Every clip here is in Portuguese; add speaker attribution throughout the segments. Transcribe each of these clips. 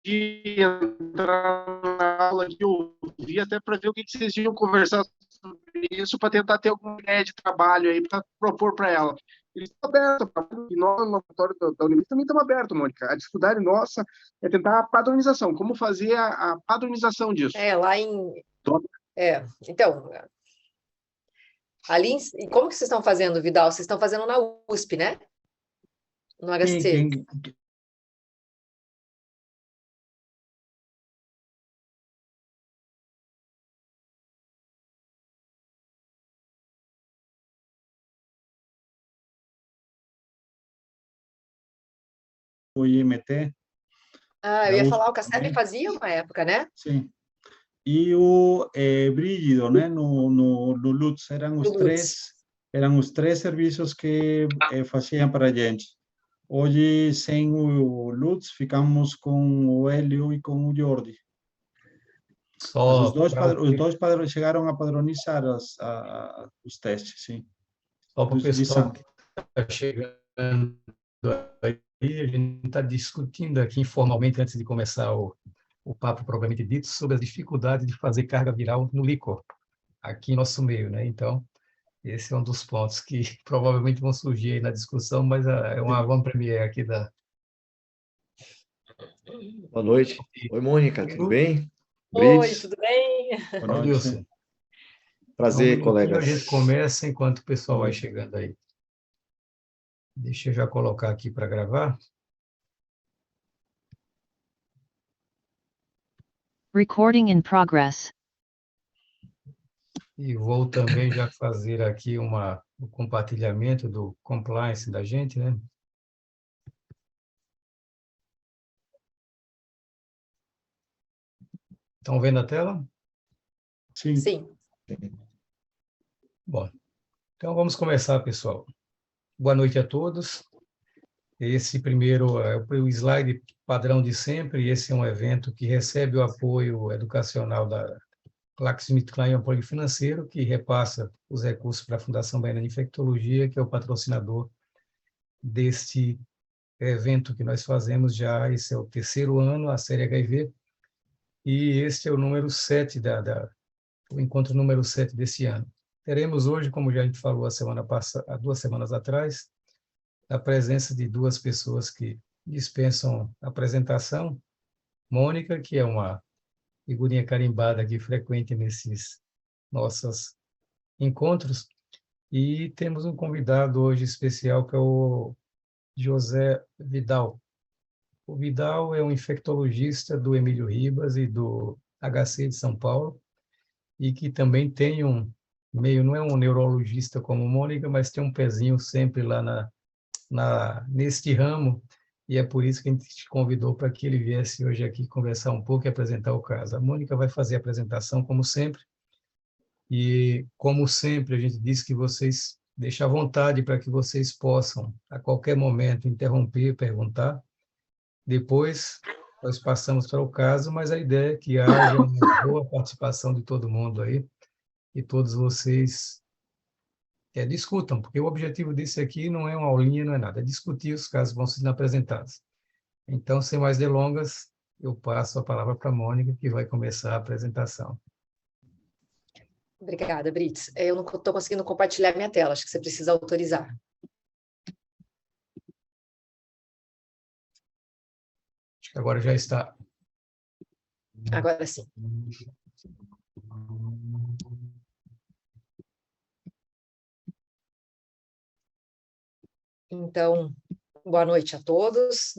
Speaker 1: de entrar na aula, de ouvir, até para ver o que vocês iam conversar sobre isso, para tentar ter alguma ideia de trabalho aí para propor para ela. Eles estão abertos, e nós, no laboratório da Unimar, também estamos abertos, Mônica. A dificuldade nossa é tentar a padronização, como fazer a padronização disso.
Speaker 2: Lá em... então, ali, e como que vocês estão fazendo, Vidal? Vocês estão fazendo na USP, né? No HC.
Speaker 3: O IMT.
Speaker 2: Eu ia falar, o CACEP fazia uma época, né?
Speaker 3: Sim. E o Brígido, né? No Lutz, eram os três serviços que faziam para a gente. Hoje, sem o Lutz, ficamos com o Hélio e com o Jordi. Os dois chegaram a padronizar os testes, sim.
Speaker 4: Só para o pessoal que está chegando aí, a gente está discutindo aqui informalmente, antes de começar o papo propriamente dito, sobre as dificuldades de fazer carga viral no líquor, aqui em nosso meio, né? Então, esse é um dos pontos que provavelmente vão surgir aí na discussão, mas é uma avant-première aqui da...
Speaker 5: Boa noite. Oi, Mônica, tudo bem?
Speaker 2: Oi, tudo bem?
Speaker 3: Boa noite.
Speaker 5: Prazer,
Speaker 4: então,
Speaker 5: colegas.
Speaker 4: A gente começa enquanto o pessoal vai chegando aí. Deixa eu já colocar aqui para gravar.
Speaker 6: Recording in progress.
Speaker 4: E vou também já fazer aqui o compartilhamento do compliance da gente, né? Estão vendo a tela?
Speaker 3: Sim.
Speaker 2: Sim.
Speaker 4: Bom, então vamos começar, pessoal. Boa noite a todos. Esse primeiro é o slide padrão de sempre, e esse é um evento que recebe o apoio educacional da GlaxoSmithKline, apoio financeiro, que repassa os recursos para a Fundação Baiana de Infectologia, que é o patrocinador deste evento que nós fazemos já. Esse é o terceiro ano, a série HIV, e este é o número 7 o encontro número 7 desse ano. Teremos hoje, como já a gente falou há 2 semanas atrás, a presença de 2 pessoas que dispensam apresentação. Mônica, que é uma figurinha carimbada aqui, frequente nesses nossos encontros, e temos um convidado hoje especial, que é o José Vidal. O Vidal é um infectologista do Emílio Ribas e do HC de São Paulo, e que também tem não é um neurologista como Mônica, mas tem um pezinho sempre lá neste ramo, e é por isso que a gente te convidou para que ele viesse hoje aqui conversar um pouco e apresentar o caso. A Mônica vai fazer a apresentação, como sempre, e, como sempre, a gente diz que vocês deixem à vontade para que vocês possam, a qualquer momento, interromper, perguntar. Depois, nós passamos para o caso, mas a ideia é que haja uma boa participação de todo mundo aí, e todos vocês discutam, porque o objetivo disso aqui não é uma aulinha, não é nada, é discutir os casos que vão sendo apresentados. Então, sem mais delongas, eu passo a palavra para a Mônica, que vai começar a apresentação.
Speaker 2: Obrigada, Brits. Eu não estou conseguindo compartilhar minha tela, acho que você precisa autorizar.
Speaker 4: Acho que agora já está.
Speaker 2: Agora sim. Então, boa noite a todos.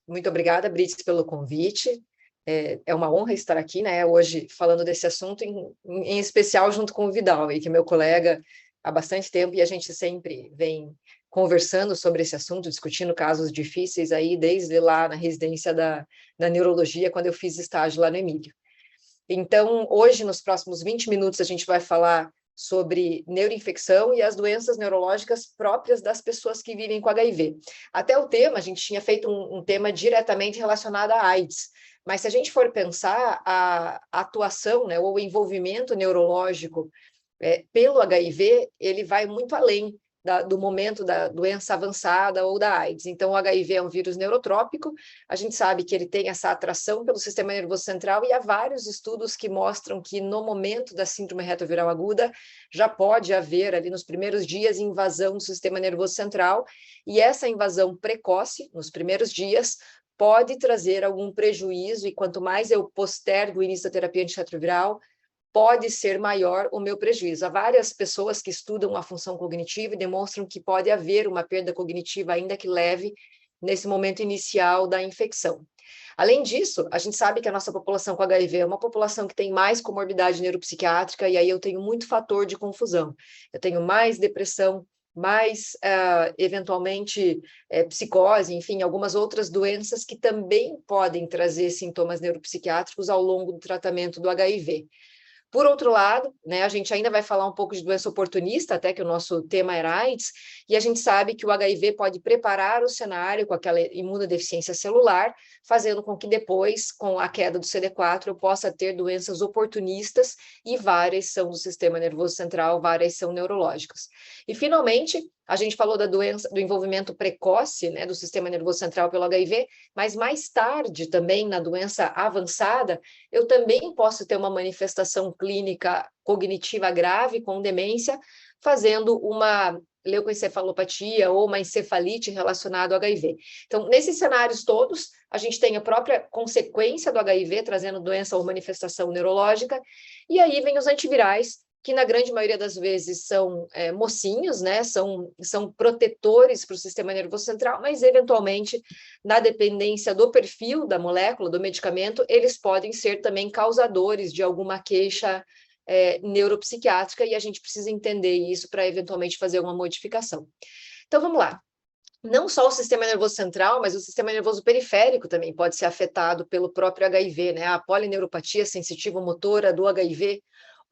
Speaker 2: Muito obrigada, Brits, pelo convite. É uma honra estar aqui, né, hoje falando desse assunto, em especial junto com o Vidal, que é meu colega há bastante tempo, e a gente sempre vem conversando sobre esse assunto, discutindo casos difíceis aí, desde lá na residência da neurologia, quando eu fiz estágio lá no Emílio. Então, hoje, nos próximos 20 minutos, a gente vai falar sobre neuroinfecção e as doenças neurológicas próprias das pessoas que vivem com HIV. Até o tema, a gente tinha feito um tema diretamente relacionado à AIDS, mas se a gente for pensar a atuação, né, ou o envolvimento neurológico pelo HIV, ele vai muito além do momento da doença avançada ou da AIDS. Então, o HIV é um vírus neurotrópico, a gente sabe que ele tem essa atração pelo sistema nervoso central e há vários estudos que mostram que no momento da síndrome retroviral aguda já pode haver ali nos primeiros dias invasão do sistema nervoso central e essa invasão precoce, nos primeiros dias, pode trazer algum prejuízo e quanto mais eu postergo o início da terapia antirretroviral, pode ser maior o meu prejuízo. Há várias pessoas que estudam a função cognitiva e demonstram que pode haver uma perda cognitiva, ainda que leve, nesse momento inicial da infecção. Além disso, a gente sabe que a nossa população com HIV é uma população que tem mais comorbidade neuropsiquiátrica, e aí eu tenho muito fator de confusão. Eu tenho mais depressão, mais, eventualmente, psicose, enfim, algumas outras doenças que também podem trazer sintomas neuropsiquiátricos ao longo do tratamento do HIV. Por outro lado, né, a gente ainda vai falar um pouco de doença oportunista, até que o nosso tema era AIDS, e a gente sabe que o HIV pode preparar o cenário com aquela imunodeficiência celular, fazendo com que depois, com a queda do CD4, eu possa ter doenças oportunistas, e várias são do sistema nervoso central, várias são neurológicas. E, finalmente, a gente falou da doença, do envolvimento precoce, né, do sistema nervoso central pelo HIV, mas mais tarde também, na doença avançada, eu também posso ter uma manifestação clínica cognitiva grave com demência, fazendo uma leucoencefalopatia ou uma encefalite relacionada ao HIV. Então, nesses cenários todos, a gente tem a própria consequência do HIV, trazendo doença ou manifestação neurológica, e aí vem os antivirais, que na grande maioria das vezes são mocinhos, né? São protetores para o sistema nervoso central, mas eventualmente, na dependência do perfil da molécula, do medicamento, eles podem ser também causadores de alguma queixa neuropsiquiátrica, e a gente precisa entender isso para eventualmente fazer uma modificação. Então, vamos lá. Não só o sistema nervoso central, mas o sistema nervoso periférico também pode ser afetado pelo próprio HIV, né? A polineuropatia sensitiva motora do HIV,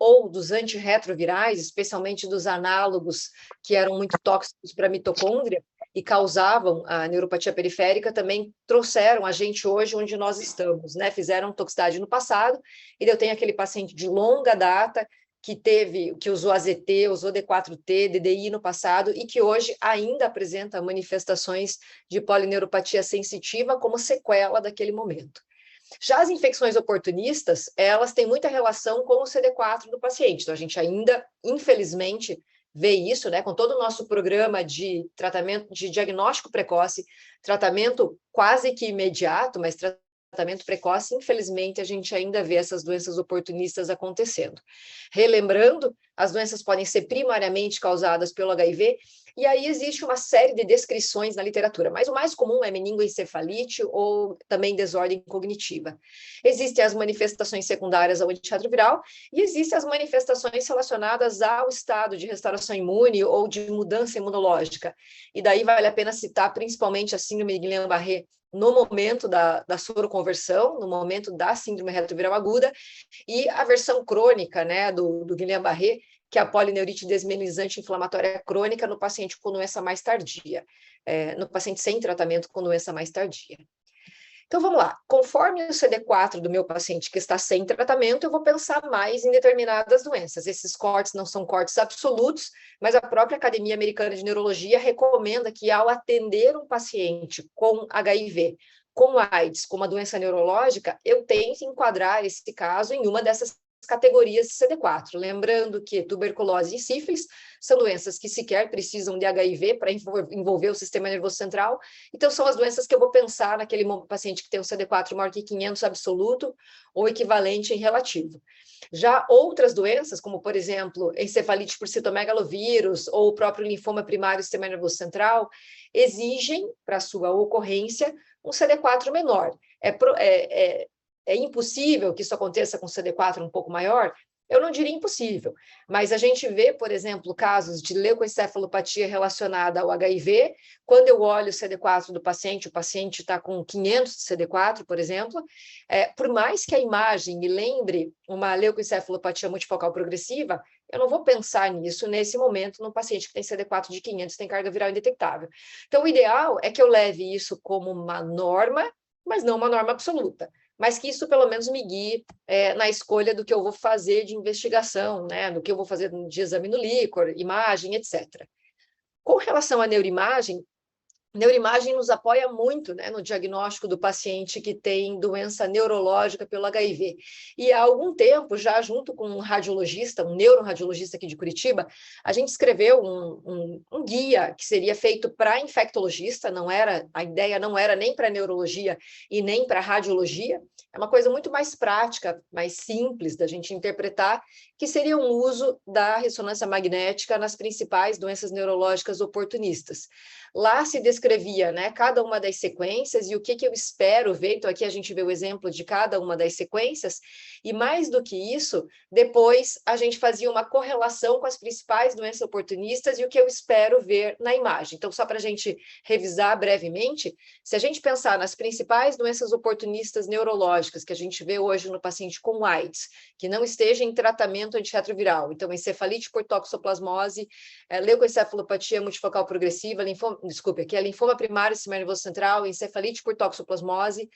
Speaker 2: ou dos antirretrovirais, especialmente dos análogos que eram muito tóxicos para a mitocôndria e causavam a neuropatia periférica, também trouxeram a gente hoje onde nós estamos, né? Fizeram toxicidade no passado, e eu tenho aquele paciente de longa data que usou AZT, usou D4T, DDI no passado, e que hoje ainda apresenta manifestações de polineuropatia sensitiva como sequela daquele momento. Já as infecções oportunistas, elas têm muita relação com o CD4 do paciente. Então, a gente ainda, infelizmente, vê isso, né, com todo o nosso programa de tratamento, de diagnóstico precoce, tratamento quase que imediato, mas tratamento precoce, infelizmente, a gente ainda vê essas doenças oportunistas acontecendo. Relembrando, as doenças podem ser primariamente causadas pelo HIV, e aí existe uma série de descrições na literatura, mas o mais comum é meningoencefalite ou também desordem cognitiva. Existem as manifestações secundárias ao antirretroviral e existem as manifestações relacionadas ao estado de restauração imune ou de mudança imunológica. E daí vale a pena citar principalmente a síndrome de Guillain-Barré no momento da soroconversão, no momento da síndrome retroviral aguda, e a versão crônica, né, do Guillain-Barré, que é a polineurite desmielinizante inflamatória crônica no paciente com doença mais tardia, no paciente sem tratamento com doença mais tardia. Então, vamos lá. Conforme o CD4 do meu paciente que está sem tratamento, eu vou pensar mais em determinadas doenças. Esses cortes não são cortes absolutos, mas a própria Academia Americana de Neurologia recomenda que, ao atender um paciente com HIV, com AIDS, com uma doença neurológica, eu tenho que enquadrar esse caso em uma dessas categorias de CD4, lembrando que tuberculose e sífilis são doenças que sequer precisam de HIV para envolver o sistema nervoso central, então são as doenças que eu vou pensar naquele paciente que tem um CD4 maior que 500 absoluto ou equivalente em relativo. Já outras doenças, como por exemplo, encefalite por citomegalovírus ou o próprio linfoma primário do sistema nervoso central, exigem, para sua ocorrência, um CD4 menor. É impossível que isso aconteça com CD4 um pouco maior? Eu não diria impossível, mas a gente vê, por exemplo, casos de leucoencefalopatia relacionada ao HIV, quando eu olho o CD4 do paciente, o paciente está com 500 de CD4, por exemplo, por mais que a imagem me lembre uma leucoencefalopatia multifocal progressiva, eu não vou pensar nisso nesse momento no paciente que tem CD4 de 500, tem carga viral indetectável. Então, o ideal é que eu leve isso como uma norma, mas não uma norma absoluta, mas que isso pelo menos me guie na escolha do que eu vou fazer de investigação, né, do que eu vou fazer de exame no líquor, imagem, etc. Com relação à neuroimagem, neuroimagem nos apoia muito, né, no diagnóstico do paciente que tem doença neurológica pelo HIV. E há algum tempo, já junto com um radiologista, um neuroradiologista aqui de Curitiba, a gente escreveu um guia que seria feito para infectologista, a ideia não era nem para neurologia e nem para radiologia, é uma coisa muito mais prática, mais simples da gente interpretar, que seria um uso da ressonância magnética nas principais doenças neurológicas oportunistas. Lá se descrevia, né, cada uma das sequências e o que eu espero ver. Então, aqui a gente vê o exemplo de cada uma das sequências, e mais do que isso, depois a gente fazia uma correlação com as principais doenças oportunistas e o que eu espero ver na imagem. Então, só para a gente revisar brevemente, se a gente pensar nas principais doenças oportunistas neurológicas que a gente vê hoje no paciente com AIDS, que não esteja em tratamento antirretroviral, então encefalite por toxoplasmose, leucoencefalopatia multifocal progressiva, aqui é linfoma primário sistema nervoso central, encefalite por toxoplasmose,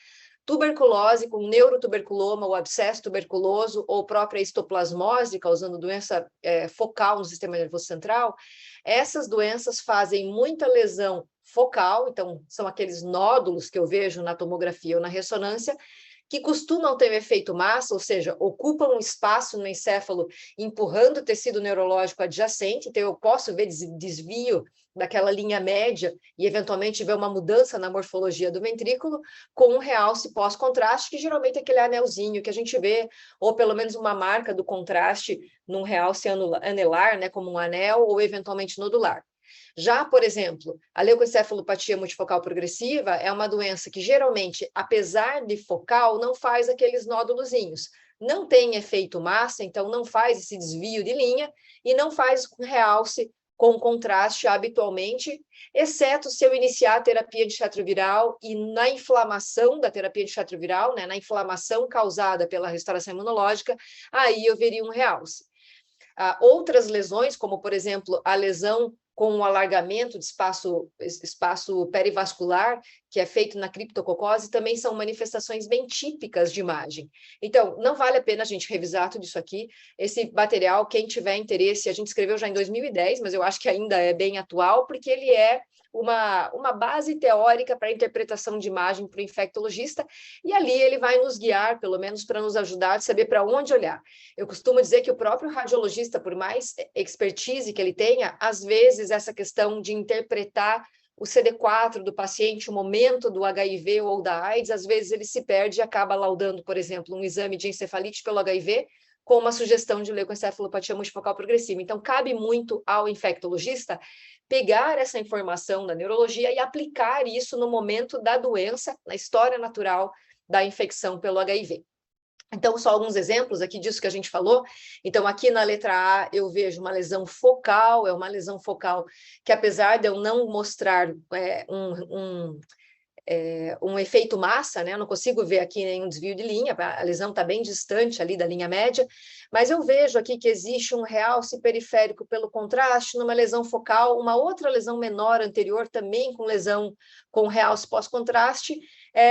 Speaker 2: tuberculose com neurotuberculoma ou abscesso tuberculoso ou própria histoplasmose, causando doença focal no sistema nervoso central, essas doenças fazem muita lesão focal, então são aqueles nódulos que eu vejo na tomografia ou na ressonância, que costumam ter um efeito massa, ou seja, ocupam um espaço no encéfalo, empurrando o tecido neurológico adjacente, então eu posso ver desvio daquela linha média e, eventualmente, ver uma mudança na morfologia do ventrículo com um realce pós-contraste, que geralmente é aquele anelzinho que a gente vê, ou pelo menos uma marca do contraste num realce anelar, né, como um anel, ou eventualmente nodular. Já, por exemplo, a leucoencefalopatia multifocal progressiva é uma doença que, geralmente, apesar de focal, não faz aqueles nódulozinhos. Não tem efeito massa, então não faz esse desvio de linha e não faz realce com contraste habitualmente, exceto se eu iniciar a terapia antirretroviral e na inflamação da terapia antirretroviral, né, na inflamação causada pela restauração imunológica, aí eu veria um realce. Outras lesões, como, por exemplo, a lesão com um alargamento de espaço perivascular, que é feito na criptococose, também são manifestações bem típicas de imagem. Então, não vale a pena a gente revisar tudo isso aqui. Esse material, quem tiver interesse, a gente escreveu já em 2010, mas eu acho que ainda é bem atual, porque ele é uma base teórica para a interpretação de imagem para o infectologista, e ali ele vai nos guiar, pelo menos para nos ajudar a saber para onde olhar. Eu costumo dizer que o próprio radiologista, por mais expertise que ele tenha, às vezes essa questão de interpretar o CD4 do paciente, o momento do HIV ou da AIDS, às vezes ele se perde e acaba laudando, por exemplo, um exame de encefalite pelo HIV com uma sugestão de leucoencefalopatia multifocal progressiva. Então, cabe muito ao infectologista pegar essa informação da neurologia e aplicar isso no momento da doença, na história natural da infecção pelo HIV. Então, só alguns exemplos aqui disso que a gente falou. Então, aqui na letra A, eu vejo uma lesão focal, é uma lesão focal que, apesar de eu não mostrar um efeito massa, né? Eu não consigo ver aqui nenhum desvio de linha, a lesão está bem distante ali da linha média, mas eu vejo aqui que existe um realce periférico pelo contraste, numa lesão focal, uma outra lesão menor anterior também com lesão com realce pós-contraste,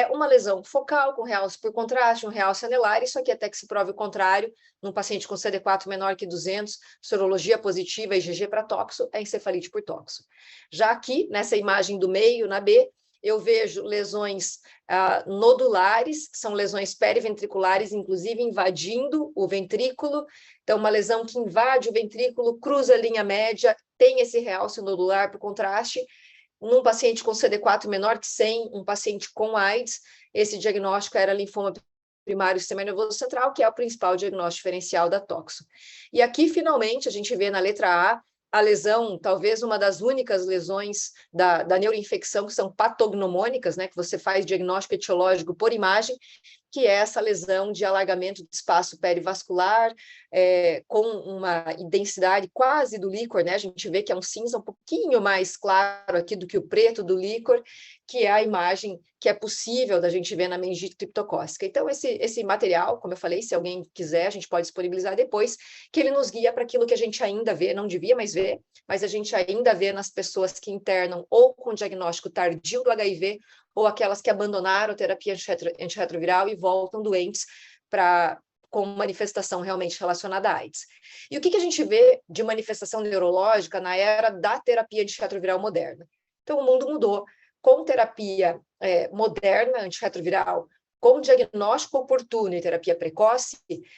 Speaker 2: uma lesão focal com realce por contraste, um realce anelar, isso aqui até que se prove o contrário, num paciente com CD4 menor que 200, sorologia positiva e IgG para toxo, é encefalite por toxo. Já aqui, nessa imagem do meio, na B, eu vejo lesões nodulares, que são lesões periventriculares, inclusive invadindo o ventrículo. Então, uma lesão que invade o ventrículo, cruza a linha média, tem esse realce nodular por contraste. Num paciente com CD4 menor que 100, um paciente com AIDS, esse diagnóstico era linfoma primário sistema nervoso central, que é o principal diagnóstico diferencial da toxo. E aqui, finalmente, a gente vê na letra A lesão, talvez uma das únicas lesões da neuroinfecção que são patognomônicas, né, que você faz diagnóstico etiológico por imagem, que é essa lesão de alargamento de espaço perivascular, com uma densidade quase do líquor, né? A gente vê que é um cinza um pouquinho mais claro aqui do que o preto do líquor, que é a imagem que é possível da gente ver na meningite criptocócica. Então, esse material, como eu falei, se alguém quiser, a gente pode disponibilizar depois, que ele nos guia para aquilo que a gente ainda vê, não devia mais ver, mas a gente ainda vê nas pessoas que internam ou com diagnóstico tardio do HIV, ou aquelas que abandonaram a terapia antirretroviral e voltam doentes com manifestação realmente relacionada à AIDS. E o que a gente vê de manifestação neurológica na era da terapia antirretroviral moderna? Então, o mundo mudou. Com terapia moderna, antirretroviral, com diagnóstico oportuno e terapia precoce,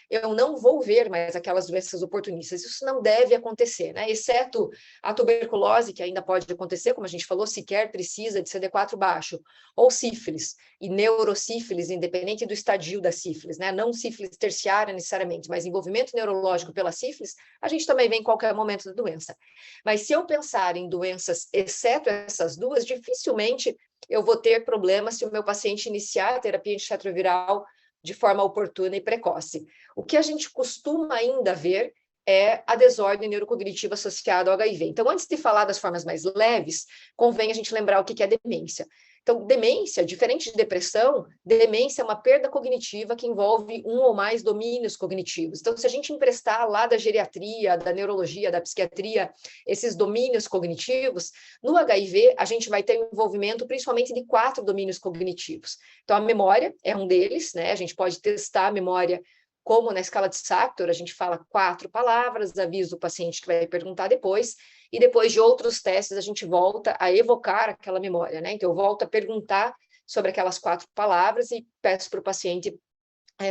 Speaker 2: eu não vou ver mais aquelas doenças oportunistas. Isso não deve acontecer, né? Exceto a tuberculose, que ainda pode acontecer, como a gente falou, sequer precisa de CD4 baixo, ou sífilis e neurosífilis, independente do estadio da sífilis, né? Não sífilis terciária necessariamente, mas envolvimento neurológico pela sífilis, a gente também vê em qualquer momento da doença. Mas se eu pensar em doenças, exceto essas duas, dificilmente eu vou ter problemas se o meu paciente iniciar a terapia antirretroviral de forma oportuna e precoce. O que a gente costuma ainda ver é a desordem neurocognitiva associada ao HIV. Então, antes de falar das formas mais leves, convém a gente lembrar o que é demência. Então, demência, diferente de depressão, demência é uma perda cognitiva que envolve um ou mais domínios cognitivos. Então, se a gente emprestar lá da geriatria, da neurologia, da psiquiatria, esses domínios cognitivos, no HIV a gente vai ter um envolvimento principalmente de 4 domínios cognitivos. Então, a memória é um deles, né? A gente pode testar a memória como na escala de Sacktor, a gente fala 4 palavras, avisa o paciente que vai perguntar depois, e depois de outros testes a gente volta a evocar aquela memória, né? Então eu volto a perguntar sobre aquelas 4 palavras e peço para o paciente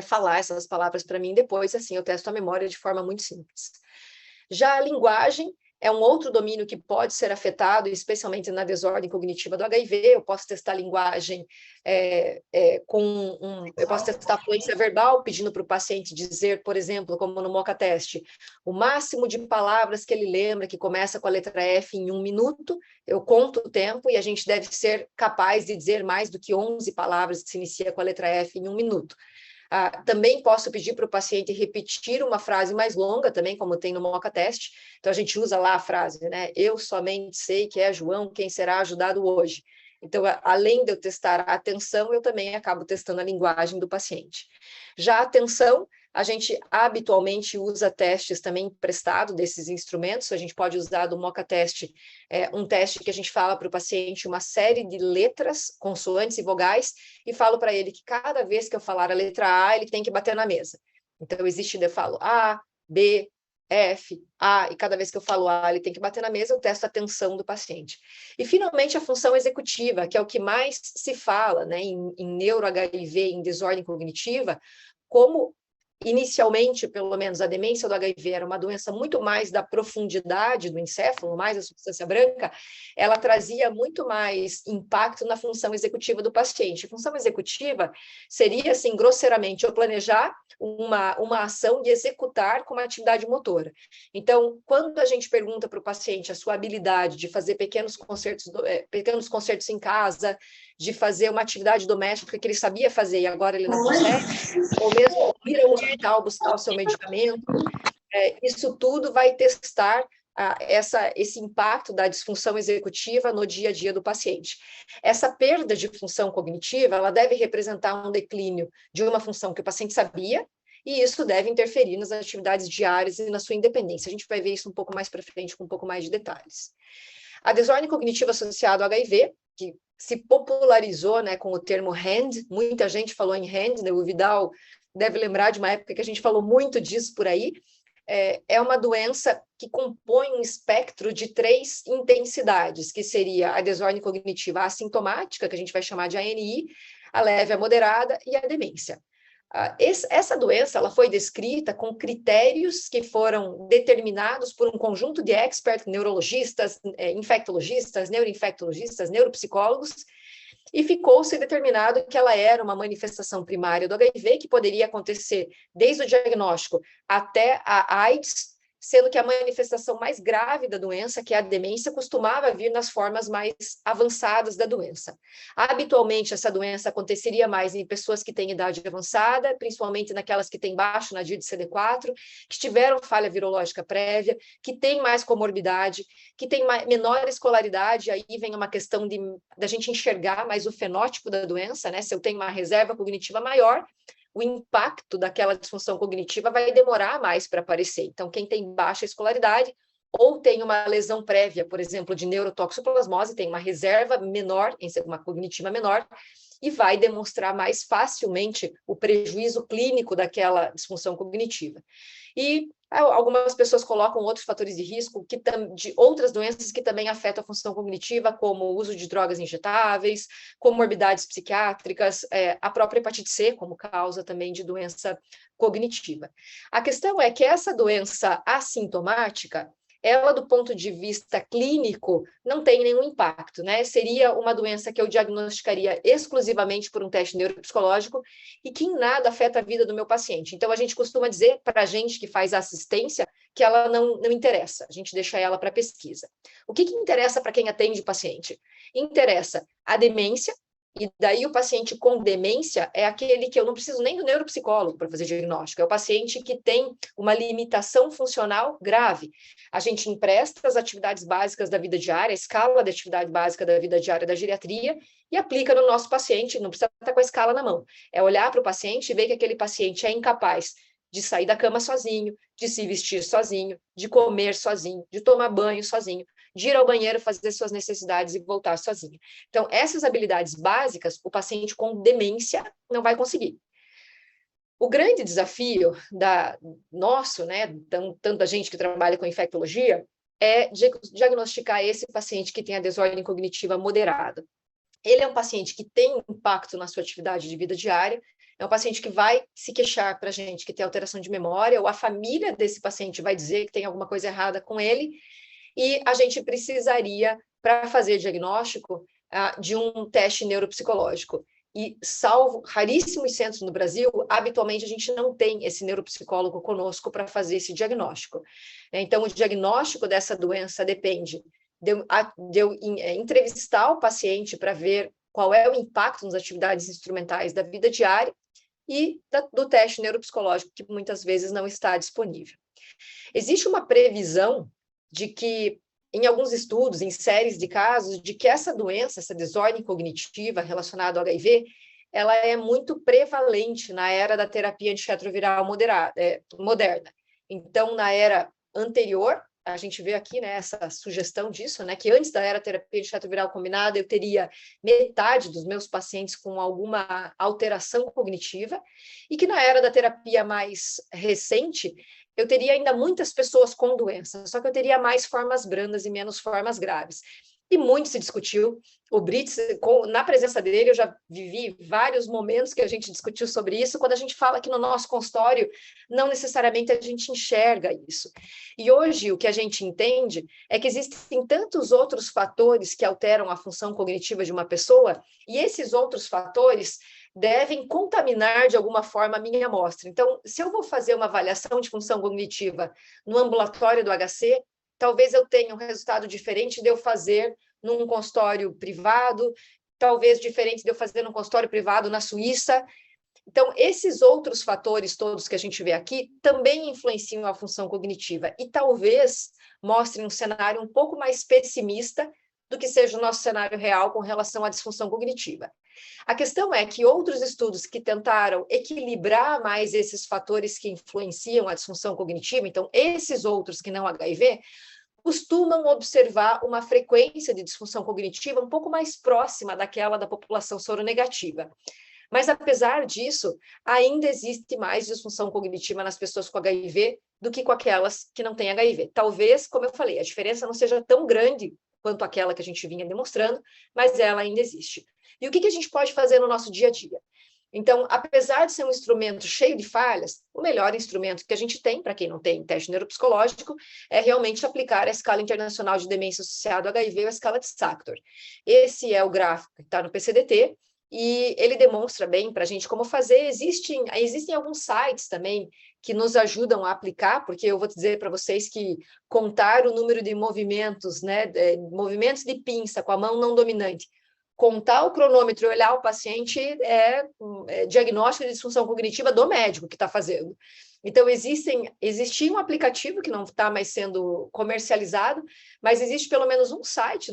Speaker 2: falar essas palavras para mim depois, assim eu testo a memória de forma muito simples. Já a linguagem é um outro domínio que pode ser afetado, especialmente na desordem cognitiva do HIV. Eu posso testar a linguagem eu posso testar a fluência verbal, pedindo para o paciente dizer, por exemplo, como no MoCA teste, o máximo de palavras que ele lembra, que começa com a letra F em 1 minuto, eu conto o tempo e a gente deve ser capaz de dizer mais do que 11 palavras que se inicia com a letra F em 1 minuto. Também posso pedir para o paciente repetir uma frase mais longa, também como tem no MoCA teste. Então, a gente usa lá a frase, né? Eu somente sei que é João quem será ajudado hoje. Então, além de eu testar a atenção, eu também acabo testando a linguagem do paciente. Já a atenção, a gente habitualmente usa testes também emprestados desses instrumentos. A gente pode usar do MoCA teste, um teste que a gente fala para o paciente uma série de letras, consoantes e vogais, e falo para ele que cada vez que eu falar a letra A, ele tem que bater na mesa. Então, eu falo A, B, F, A, e cada vez que eu falo A, ele tem que bater na mesa, eu testo a atenção do paciente. E, finalmente, a função executiva, que é o que mais se fala, né, em neuro-HIV, em desordem cognitiva, como inicialmente, pelo menos, a demência do HIV era uma doença muito mais da profundidade do encéfalo, mais a substância branca, ela trazia muito mais impacto na função executiva do paciente. A função executiva seria, assim, grosseiramente, eu planejar uma ação e executar como atividade motora. Então, quando a gente pergunta para o paciente a sua habilidade de fazer pequenos concertos em casa, de fazer uma atividade doméstica que ele sabia fazer e agora ele não consegue, ou mesmo ir ao hospital buscar o seu medicamento, isso tudo vai testar esse impacto da disfunção executiva no dia a dia do paciente. Essa perda de função cognitiva, ela deve representar um declínio de uma função que o paciente sabia, e isso deve interferir nas atividades diárias e na sua independência. A gente vai ver isso um pouco mais para frente, com um pouco mais de detalhes. A desordem cognitiva associada ao HIV, que se popularizou, né, com o termo HAND, muita gente falou em HAND, né, o Vidal deve lembrar de uma época que a gente falou muito disso por aí. É uma doença que compõe um espectro de 3 intensidades, que seria a desordem cognitiva assintomática, que a gente vai chamar de ANI, a leve, a moderada e a demência. Essa doença ela foi descrita com critérios que foram determinados por um conjunto de experts, neurologistas, infectologistas, neuroinfectologistas, neuropsicólogos, e ficou-se determinado que ela era uma manifestação primária do HIV, que poderia acontecer desde o diagnóstico até a AIDS, sendo que a manifestação mais grave da doença, que é a demência, costumava vir nas formas mais avançadas da doença. Habitualmente, essa doença aconteceria mais em pessoas que têm idade avançada, principalmente naquelas que têm baixo nadir de CD4, que tiveram falha virológica prévia, que têm mais comorbidade, que têm menor escolaridade, aí vem uma questão da gente enxergar mais o fenótipo da doença, né? Se eu tenho uma reserva cognitiva maior, o impacto daquela disfunção cognitiva vai demorar mais para aparecer. Então, quem tem baixa escolaridade ou tem uma lesão prévia, por exemplo, de neurotoxoplasmose, tem uma reserva menor, uma cognitiva menor, e vai demonstrar mais facilmente o prejuízo clínico daquela disfunção cognitiva. E algumas pessoas colocam outros fatores de risco de outras doenças que também afetam a função cognitiva, como o uso de drogas injetáveis, comorbidades psiquiátricas, a própria hepatite C como causa também de doença cognitiva. A questão é que essa doença assintomática, ela, do ponto de vista clínico, não tem nenhum impacto, né? Seria uma doença que eu diagnosticaria exclusivamente por um teste neuropsicológico e que em nada afeta a vida do meu paciente. Então, a gente costuma dizer para a gente que faz assistência que ela não interessa, a gente deixa ela para pesquisa. O que interessa para quem atende o paciente? Interessa a demência, e daí o paciente com demência é aquele que eu não preciso nem do neuropsicólogo para fazer diagnóstico, é o paciente que tem uma limitação funcional grave. A gente empresta as atividades básicas da vida diária, a escala de atividade básica da vida diária da geriatria, e aplica no nosso paciente, não precisa estar com a escala na mão. É olhar para o paciente e ver que aquele paciente é incapaz de sair da cama sozinho, de se vestir sozinho, de comer sozinho, de tomar banho sozinho, de ir ao banheiro fazer suas necessidades e voltar sozinho. Então, essas habilidades básicas, o paciente com demência não vai conseguir. O grande desafio nosso, né, tanto da gente que trabalha com infectologia, é diagnosticar esse paciente que tem a desordem cognitiva moderada. Ele é um paciente que tem impacto na sua atividade de vida diária, é um paciente que vai se queixar para a gente que tem alteração de memória, ou a família desse paciente vai dizer que tem alguma coisa errada com ele, e a gente precisaria, para fazer diagnóstico, de um teste neuropsicológico. E, salvo raríssimos centros no Brasil, habitualmente a gente não tem esse neuropsicólogo conosco para fazer esse diagnóstico. Então, o diagnóstico dessa doença depende de eu entrevistar o paciente para ver qual é o impacto nas atividades instrumentais da vida diária e do teste neuropsicológico, que muitas vezes não está disponível. Existe uma previsão de que, em alguns estudos, em séries de casos, de que essa doença, essa desordem cognitiva relacionada ao HIV, ela é muito prevalente na era da terapia antirretroviral moderna. Então, na era anterior, a gente vê aqui, né, essa sugestão disso, né, que antes da era terapia antirretroviral combinada, eu teria metade dos meus pacientes com alguma alteração cognitiva, e que na era da terapia mais recente, eu teria ainda muitas pessoas com doença, só que eu teria mais formas brandas e menos formas graves. E muito se discutiu, o Brits, na presença dele, eu já vivi vários momentos que a gente discutiu sobre isso, quando a gente fala que no nosso consultório, não necessariamente a gente enxerga isso. E hoje, o que a gente entende é que existem tantos outros fatores que alteram a função cognitiva de uma pessoa, e esses outros fatores devem contaminar de alguma forma a minha amostra. Então, se eu vou fazer uma avaliação de função cognitiva no ambulatório do HC, talvez eu tenha um resultado diferente de eu fazer num consultório privado, talvez diferente de eu fazer num consultório privado na Suíça. Então, esses outros fatores todos que a gente vê aqui também influenciam a função cognitiva e talvez mostrem um cenário um pouco mais pessimista do que seja o nosso cenário real com relação à disfunção cognitiva. A questão é que outros estudos que tentaram equilibrar mais esses fatores que influenciam a disfunção cognitiva, então esses outros que não HIV, costumam observar uma frequência de disfunção cognitiva um pouco mais próxima daquela da população soronegativa. Mas, apesar disso, ainda existe mais disfunção cognitiva nas pessoas com HIV do que com aquelas que não têm HIV. Talvez, como eu falei, a diferença não seja tão grande quanto aquela que a gente vinha demonstrando, mas ela ainda existe. E o que a gente pode fazer no nosso dia a dia? Então, apesar de ser um instrumento cheio de falhas, o melhor instrumento que a gente tem, para quem não tem teste neuropsicológico, é realmente aplicar a escala internacional de demência associada ao HIV ou a escala de Sacktor. Esse é o gráfico que está no PCDT, e ele demonstra bem para a gente como fazer. Existem alguns sites também que nos ajudam a aplicar, porque eu vou dizer para vocês que contar o número de movimentos, né, movimentos de pinça com a mão não dominante, contar o cronômetro e olhar o paciente é diagnóstico de disfunção cognitiva do médico que está fazendo. Então, existia um aplicativo que não está mais sendo comercializado, mas existe pelo menos um site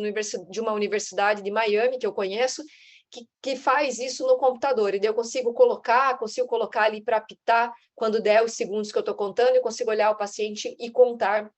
Speaker 2: de uma universidade de Miami, que eu conheço, que faz isso no computador, e daí eu consigo colocar ali para apitar quando der os segundos que eu estou contando, eu consigo olhar o paciente e contar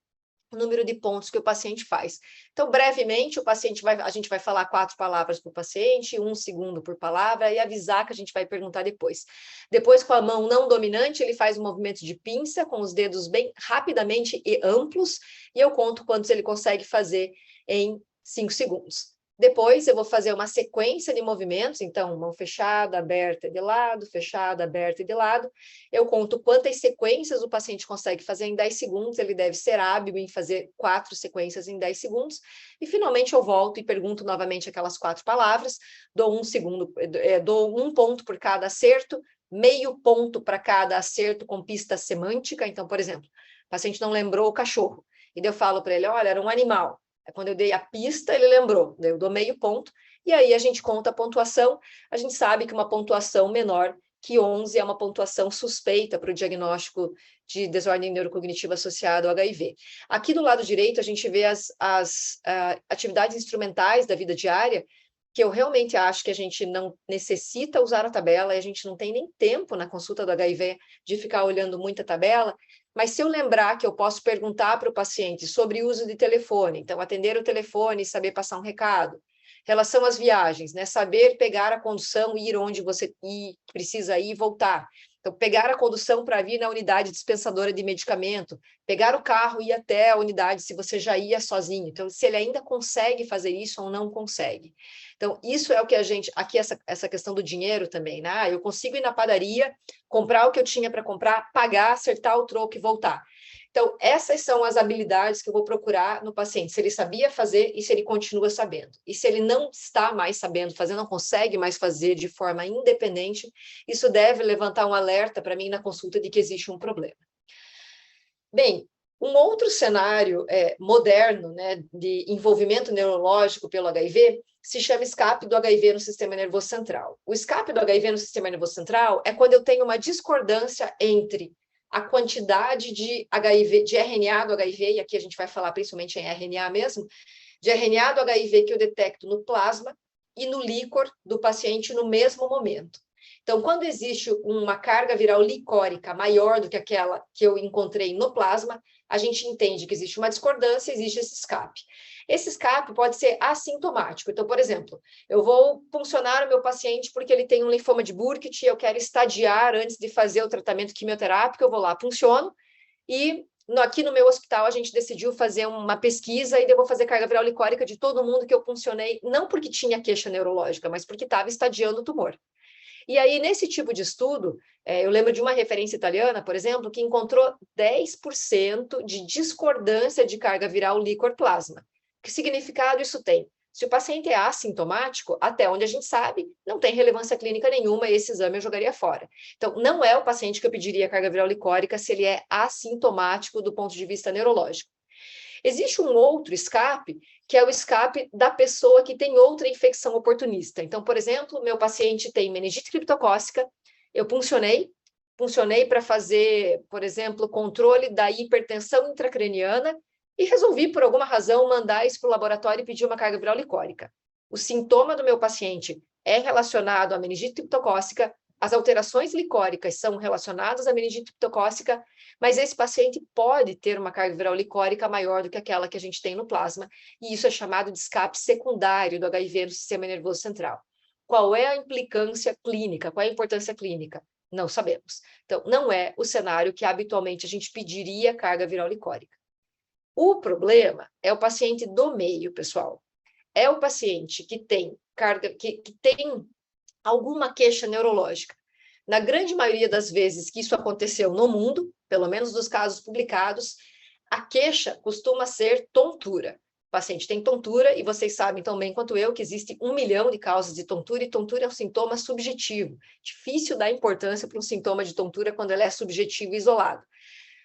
Speaker 2: o número de pontos que o paciente faz. Então, brevemente, a gente vai falar 4 palavras para o paciente, 1 segundo por palavra, e avisar que a gente vai perguntar depois. Depois, com a mão não dominante, ele faz um movimento de pinça, com os dedos bem rapidamente e amplos, e eu conto quantos ele consegue fazer em 5 segundos. Depois, eu vou fazer uma sequência de movimentos, então, mão fechada, aberta e de lado, fechada, aberta e de lado. Eu conto quantas sequências o paciente consegue fazer em 10 segundos, ele deve ser hábil em fazer 4 sequências em 10 segundos, e finalmente eu volto e pergunto novamente aquelas 4 palavras, dou 1 segundo, dou 1 ponto por cada acerto, meio ponto para cada acerto com pista semântica. Então, por exemplo, o paciente não lembrou o cachorro, e daí eu falo para ele, olha, era um animal. Quando eu dei a pista, ele lembrou, eu dou meio ponto, e aí a gente conta a pontuação. A gente sabe que uma pontuação menor que 11 é uma pontuação suspeita para o diagnóstico de desordem neurocognitiva associada ao HIV. Aqui do lado direito, a gente vê as atividades instrumentais da vida diária, que eu realmente acho que a gente não necessita usar a tabela, e a gente não tem nem tempo na consulta do HIV de ficar olhando muita tabela. Mas se eu lembrar que eu posso perguntar para o paciente sobre o uso de telefone, então atender o telefone e saber passar um recado, relação às viagens, né? Saber pegar a condução e ir onde você precisa ir e voltar. Então, pegar a condução para vir na unidade dispensadora de medicamento, pegar o carro e ir até a unidade se você já ia sozinho. Então, se ele ainda consegue fazer isso ou não consegue. Então, isso é o que a gente... Aqui, essa questão do dinheiro também, né? Eu consigo ir na padaria, comprar o que eu tinha para comprar, pagar, acertar o troco e voltar. Então, essas são as habilidades que eu vou procurar no paciente, se ele sabia fazer e se ele continua sabendo. E se ele não está mais sabendo fazer, não consegue mais fazer de forma independente, isso deve levantar um alerta para mim na consulta de que existe um problema. Bem, um outro cenário moderno, né, de envolvimento neurológico pelo HIV se chama escape do HIV no sistema nervoso central. O escape do HIV no sistema nervoso central é quando eu tenho uma discordância entre a quantidade de HIV, de RNA do HIV, e aqui a gente vai falar principalmente em RNA mesmo, de RNA do HIV que eu detecto no plasma e no líquor do paciente no mesmo momento. Então, quando existe uma carga viral licórica maior do que aquela que eu encontrei no plasma, a gente entende que existe uma discordância, existe esse escape. Esse escape pode ser assintomático. Então, por exemplo, eu vou puncionar o meu paciente porque ele tem um linfoma de Burkitt e eu quero estadiar antes de fazer o tratamento quimioterápico, eu vou lá, punciono, e aqui no meu hospital a gente decidiu fazer uma pesquisa e eu vou fazer carga viral licórica de todo mundo que eu puncionei, não porque tinha queixa neurológica, mas porque estava estadiando o tumor. E aí, nesse tipo de estudo, eu lembro de uma referência italiana, por exemplo, que encontrou 10% de discordância de carga viral líquor-plasma. Que significado isso tem? Se o paciente é assintomático, até onde a gente sabe, não tem relevância clínica nenhuma, esse exame eu jogaria fora. Então, não é o paciente que eu pediria carga viral licórica se ele é assintomático do ponto de vista neurológico. Existe um outro escape, que é o escape da pessoa que tem outra infecção oportunista. Então, por exemplo, meu paciente tem meningite criptocócica, eu puncionei para fazer, por exemplo, controle da hipertensão intracraniana e resolvi, por alguma razão, mandar isso para o laboratório e pedir uma carga viral licórica. O sintoma do meu paciente é relacionado à meningite criptocócica, as alterações licóricas são relacionadas à meningite criptocócica, mas esse paciente pode ter uma carga viral licórica maior do que aquela que a gente tem no plasma, e isso é chamado de escape secundário do HIV no sistema nervoso central. Qual é a implicância clínica? Qual é a importância clínica? Não sabemos. Então, não é o cenário que habitualmente a gente pediria carga viral licórica. O problema é o paciente do meio, pessoal. É o paciente que tem carga, que tem alguma queixa neurológica. Na grande maioria das vezes que isso aconteceu no mundo, pelo menos dos casos publicados, a queixa costuma ser tontura. O paciente tem tontura, e vocês sabem tão bem quanto eu que existe 1 milhão de causas de tontura, e tontura é um sintoma subjetivo. Difícil dar importância para um sintoma de tontura quando ele é subjetivo e isolado.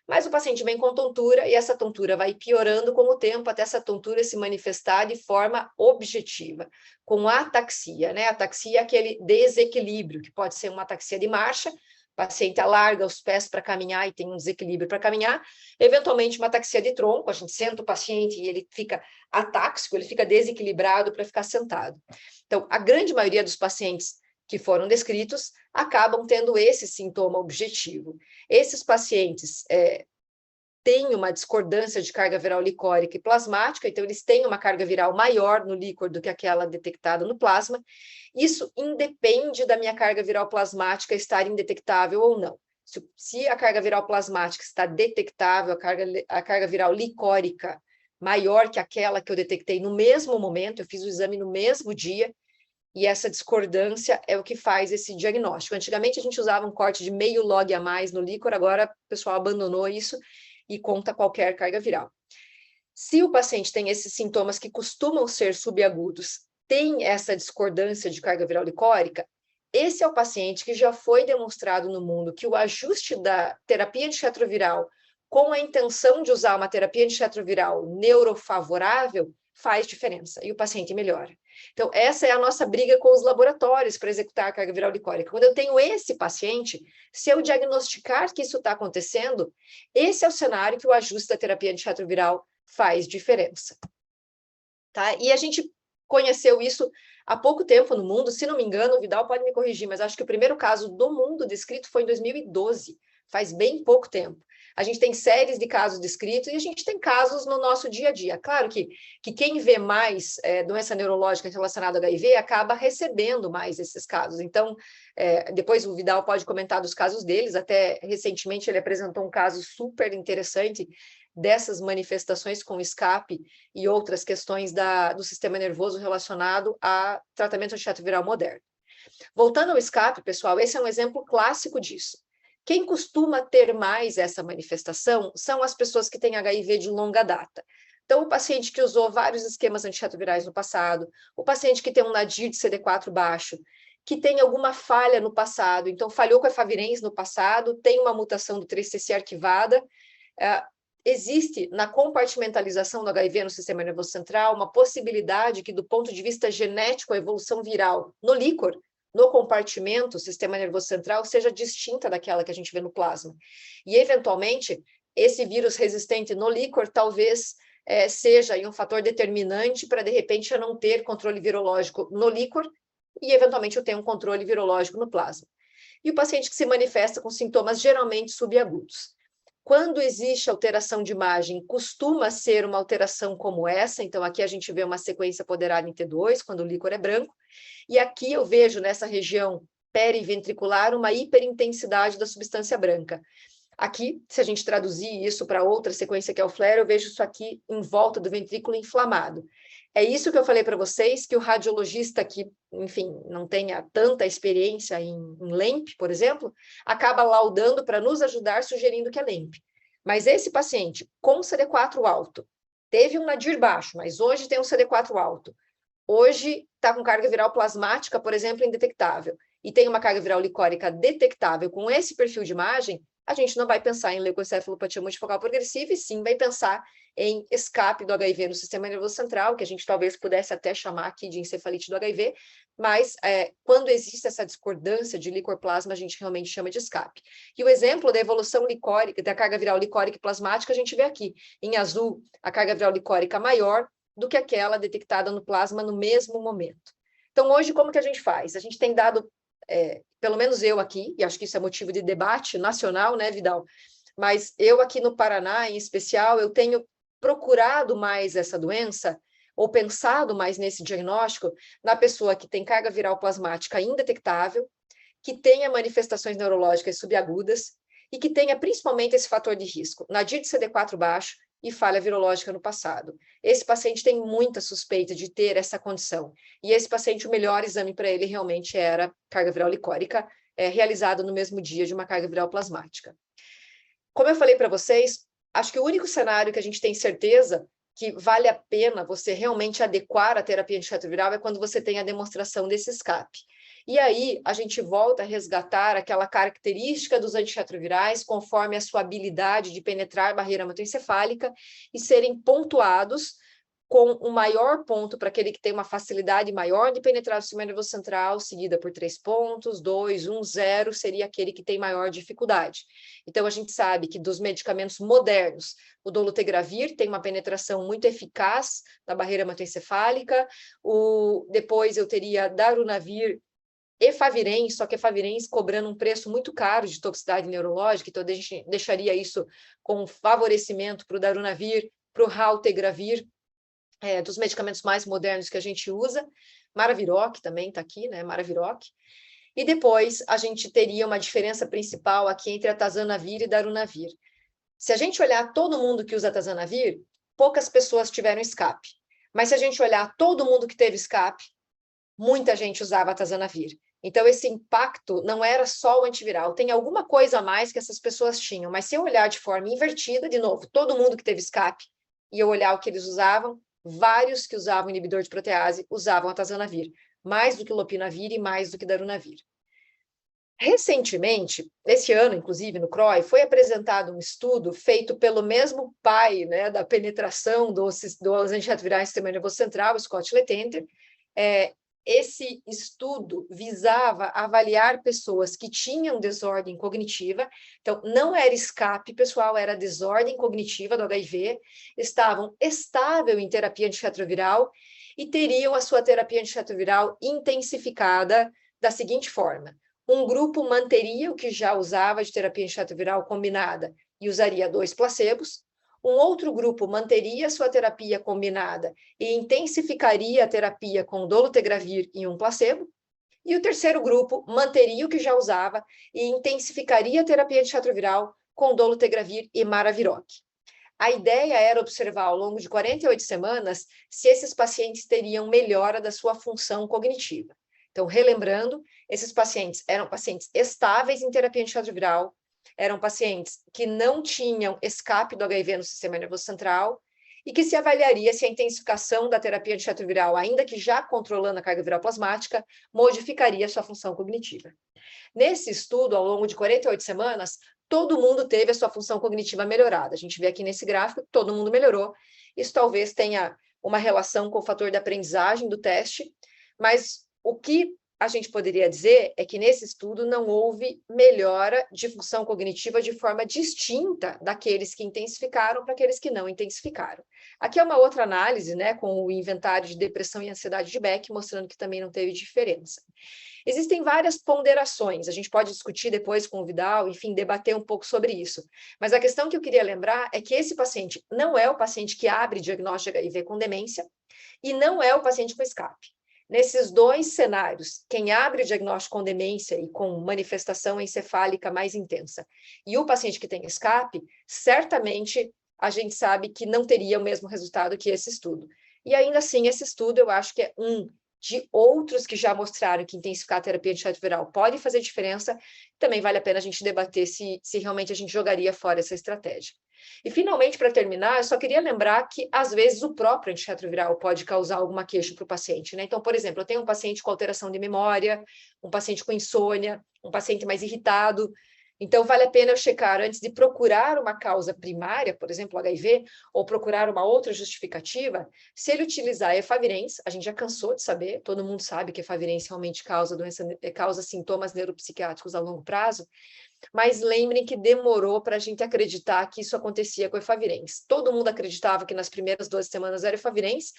Speaker 2: Mas o paciente vem com tontura e essa tontura vai piorando com o tempo até essa tontura se manifestar de forma objetiva, com ataxia, né? Ataxia é aquele desequilíbrio, que pode ser uma ataxia de marcha, o paciente alarga os pés para caminhar e tem um desequilíbrio para caminhar, eventualmente uma ataxia de tronco, a gente senta o paciente e ele fica atáxico, ele fica desequilibrado para ficar sentado. Então, a grande maioria dos pacientes que foram descritos acabam tendo esse sintoma objetivo. Esses pacientes têm uma discordância de carga viral licórica e plasmática, então eles têm uma carga viral maior no líquor do que aquela detectada no plasma. Isso independe da minha carga viral plasmática estar indetectável ou não. Se a carga viral plasmática está detectável, a carga viral licórica maior que aquela que eu detectei no mesmo momento, eu fiz o exame no mesmo dia, e essa discordância é o que faz esse diagnóstico. Antigamente a gente usava um corte de meio log a mais no líquor, agora o pessoal abandonou isso e conta qualquer carga viral. Se o paciente tem esses sintomas que costumam ser subagudos, tem essa discordância de carga viral licórica, esse é o paciente que já foi demonstrado no mundo que o ajuste da terapia antirretroviral com a intenção de usar uma terapia antirretroviral neurofavorável faz diferença e o paciente melhora. Então, essa é a nossa briga com os laboratórios para executar a carga viral licórica. Quando eu tenho esse paciente, se eu diagnosticar que isso está acontecendo, esse é o cenário que o ajuste da terapia antirretroviral faz diferença. Tá? E a gente conheceu isso há pouco tempo no mundo, se não me engano, o Vidal pode me corrigir, mas acho que o primeiro caso do mundo descrito foi em 2012, faz bem pouco tempo. A gente tem séries de casos descritos e a gente tem casos no nosso dia a dia. Claro que quem vê mais doença neurológica relacionada ao HIV acaba recebendo mais esses casos. Então, depois o Vidal pode comentar dos casos deles. Até recentemente ele apresentou um caso super interessante dessas manifestações com escape e outras questões do sistema nervoso relacionado a tratamento antirretroviral moderno. Voltando ao escape, pessoal, esse é um exemplo clássico disso. Quem costuma ter mais essa manifestação são as pessoas que têm HIV de longa data. Então, o paciente que usou vários esquemas antirretrovirais no passado, o paciente que tem um nadir de CD4 baixo, que tem alguma falha no passado, então falhou com a efavirenz no passado, tem uma mutação do 3TC arquivada, existe na compartimentalização do HIV no sistema nervoso central uma possibilidade que, do ponto de vista genético, a evolução viral no líquor, no compartimento, o sistema nervoso central, seja distinta daquela que a gente vê no plasma. E, eventualmente, esse vírus resistente no líquor talvez seja aí um fator determinante para, de repente, eu não ter controle virológico no líquor e, eventualmente, eu tenho um controle virológico no plasma. E o paciente que se manifesta com sintomas geralmente subagudos. Quando existe alteração de imagem, costuma ser uma alteração como essa, então aqui a gente vê uma sequência apoderada em T2, quando o líquor é branco, e aqui eu vejo nessa região periventricular uma hiperintensidade da substância branca. Aqui, se a gente traduzir isso para outra sequência que é o flare, eu vejo isso aqui em volta do ventrículo inflamado. É isso que eu falei para vocês, que o radiologista que, enfim, não tenha tanta experiência em LEMP, por exemplo, acaba laudando para nos ajudar, sugerindo que é LEMP. Mas esse paciente com CD4 alto, teve um nadir baixo, mas hoje tem um CD4 alto, hoje está com carga viral plasmática, por exemplo, indetectável, e tem uma carga viral licórica detectável com esse perfil de imagem, a gente não vai pensar em leucoencefalopatia multifocal progressiva, e sim vai pensar em escape do HIV no sistema nervoso central, que a gente talvez pudesse até chamar aqui de encefalite do HIV, mas quando existe essa discordância de líquor-plasma, a gente realmente chama de escape. E o exemplo da evolução licórica, da carga viral licórica e plasmática, a gente vê aqui. Em azul, a carga viral licórica maior do que aquela detectada no plasma no mesmo momento. Então, hoje, como que a gente faz? A gente tem dado... pelo menos eu aqui, e acho que isso é motivo de debate nacional, né, Vidal? Mas eu aqui no Paraná, em especial, eu tenho procurado mais essa doença, ou pensado mais nesse diagnóstico, na pessoa que tem carga viral plasmática indetectável, que tenha manifestações neurológicas subagudas, e que tenha principalmente esse fator de risco, nadir de CD4 baixo e falha virológica no passado. Esse paciente tem muita suspeita de ter essa condição. E esse paciente, o melhor exame para ele realmente era carga viral licórica, realizada no mesmo dia de uma carga viral plasmática. Como eu falei para vocês, acho que o único cenário que a gente tem certeza que vale a pena você realmente adequar a terapia antirretroviral é quando você tem a demonstração desse escape. E aí, a gente volta a resgatar aquela característica dos antirretrovirais conforme a sua habilidade de penetrar a barreira hematoencefálica e serem pontuados com um maior ponto para aquele que tem uma facilidade maior de penetrar o sistema nervoso central, seguida por 3 pontos, 2, 1, 0, seria aquele que tem maior dificuldade. Então, a gente sabe que dos medicamentos modernos, o dolutegravir tem uma penetração muito eficaz na barreira hematoencefálica, depois eu teria darunavir, efavirenz, só que efavirenz cobrando um preço muito caro de toxicidade neurológica, então a gente deixaria isso com favorecimento para o darunavir, para o raltegravir, dos medicamentos mais modernos que a gente usa. Maraviroc também está aqui, né? Maraviroc. E depois a gente teria uma diferença principal aqui entre atazanavir e darunavir. Se a gente olhar todo mundo que usa atazanavir, poucas pessoas tiveram escape. Mas se a gente olhar todo mundo que teve escape, muita gente usava atazanavir. Então, esse impacto não era só o antiviral, tem alguma coisa a mais que essas pessoas tinham, mas se eu olhar de forma invertida, de novo, todo mundo que teve escape, e eu olhar o que eles usavam, vários que usavam inibidor de protease usavam atazanavir, mais do que lopinavir e mais do que darunavir. Recentemente, esse ano, inclusive, no CROI, foi apresentado um estudo feito pelo mesmo pai, né, da penetração dos antirretrovirais do sistema nervoso central, Scott Letenter. Esse estudo visava avaliar pessoas que tinham desordem cognitiva, então não era escape, pessoal, era desordem cognitiva do HIV, estavam estável em terapia antirretroviral e teriam a sua terapia antirretroviral intensificada da seguinte forma: um grupo manteria o que já usava de terapia antirretroviral combinada e usaria 2 placebos, um outro grupo manteria sua terapia combinada e intensificaria a terapia com dolutegravir e 1 placebo, e o terceiro grupo manteria o que já usava e intensificaria a terapia antirretroviral com dolutegravir e maraviroc. A ideia era observar ao longo de 48 semanas se esses pacientes teriam melhora da sua função cognitiva. Então, relembrando, esses pacientes eram pacientes estáveis em terapia antirretroviral, eram pacientes que não tinham escape do HIV no sistema nervoso central e que se avaliaria se a intensificação da terapia antirretroviral, ainda que já controlando a carga viral plasmática, modificaria a sua função cognitiva. Nesse estudo, ao longo de 48 semanas, todo mundo teve a sua função cognitiva melhorada. A gente vê aqui nesse gráfico que todo mundo melhorou. Isso talvez tenha uma relação com o fator da aprendizagem do teste, mas o que a gente poderia dizer é que nesse estudo não houve melhora de função cognitiva de forma distinta daqueles que intensificaram para aqueles que não intensificaram. Aqui é uma outra análise, né, com o inventário de depressão e ansiedade de Beck, mostrando que também não teve diferença. Existem várias ponderações, a gente pode discutir depois com o Vidal, enfim, debater um pouco sobre isso. Mas a questão que eu queria lembrar é que esse paciente não é o paciente que abre diagnóstico de HIV com demência e não é o paciente com escape. Nesses 2 cenários, quem abre o diagnóstico com demência e com manifestação encefálica mais intensa e o paciente que tem escape, certamente a gente sabe que não teria o mesmo resultado que esse estudo. E ainda assim, esse estudo eu acho que é um de outros que já mostraram que intensificar a terapia antirretroviral pode fazer diferença. Também vale a pena a gente debater se realmente a gente jogaria fora essa estratégia. E, finalmente, para terminar, eu só queria lembrar que, às vezes, o próprio antirretroviral pode causar alguma queixa para o paciente, né? Então, por exemplo, eu tenho um paciente com alteração de memória, um paciente com insônia, um paciente mais irritado. Então, vale a pena eu checar antes de procurar uma causa primária, por exemplo, HIV, ou procurar uma outra justificativa, se ele utilizar efavirenz, a gente já cansou de saber, todo mundo sabe que efavirenz realmente causa sintomas neuropsiquiátricos a longo prazo, mas lembrem que demorou para a gente acreditar que isso acontecia com efavirenz. Todo mundo acreditava que nas primeiras 12 semanas era efavirenz,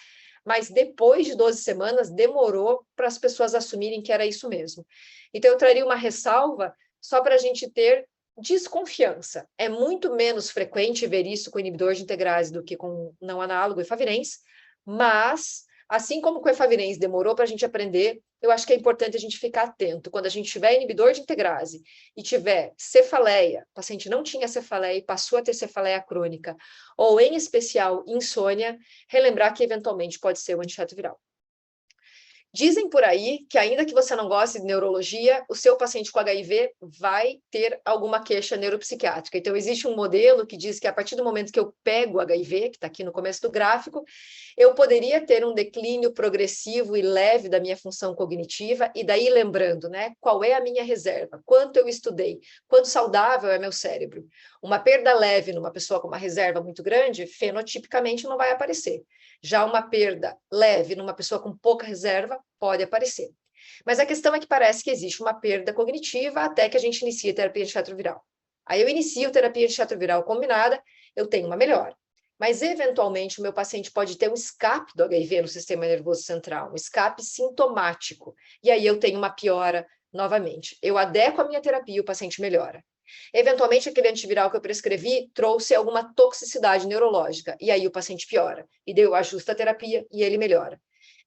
Speaker 2: mas depois de 12 semanas demorou para as pessoas assumirem que era isso mesmo. Então, eu traria uma ressalva só para a gente ter desconfiança. É muito menos frequente ver isso com inibidor de integrase do que com não análogo efavirenz, mas, assim como com efavirenz demorou para a gente aprender, eu acho que é importante a gente ficar atento. Quando a gente tiver inibidor de integrase e tiver cefaleia, o paciente não tinha cefaleia e passou a ter cefaleia crônica, ou, em especial, insônia, relembrar que, eventualmente, pode ser o antirretroviral. Dizem por aí que, ainda que você não goste de neurologia, o seu paciente com HIV vai ter alguma queixa neuropsiquiátrica. Então, existe um modelo que diz que, a partir do momento que eu pego o HIV, que está aqui no começo do gráfico, eu poderia ter um declínio progressivo e leve da minha função cognitiva, e daí lembrando, né, qual é a minha reserva, quanto eu estudei, quanto saudável é meu cérebro. Uma perda leve numa pessoa com uma reserva muito grande, fenotipicamente não vai aparecer. Já uma perda leve numa pessoa com pouca reserva pode aparecer. Mas a questão é que parece que existe uma perda cognitiva até que a gente inicie a terapia antirretroviral. Aí eu inicio terapia antirretroviral combinada, eu tenho uma melhora. mas eventualmente o meu paciente pode ter um escape do HIV no sistema nervoso central, um escape sintomático, e aí eu tenho uma piora novamente. Eu adequo a minha terapia e o paciente melhora. Eventualmente, aquele antiviral que eu prescrevi trouxe alguma toxicidade neurológica, e aí o paciente piora. E daí eu ajusto a terapia e ele melhora.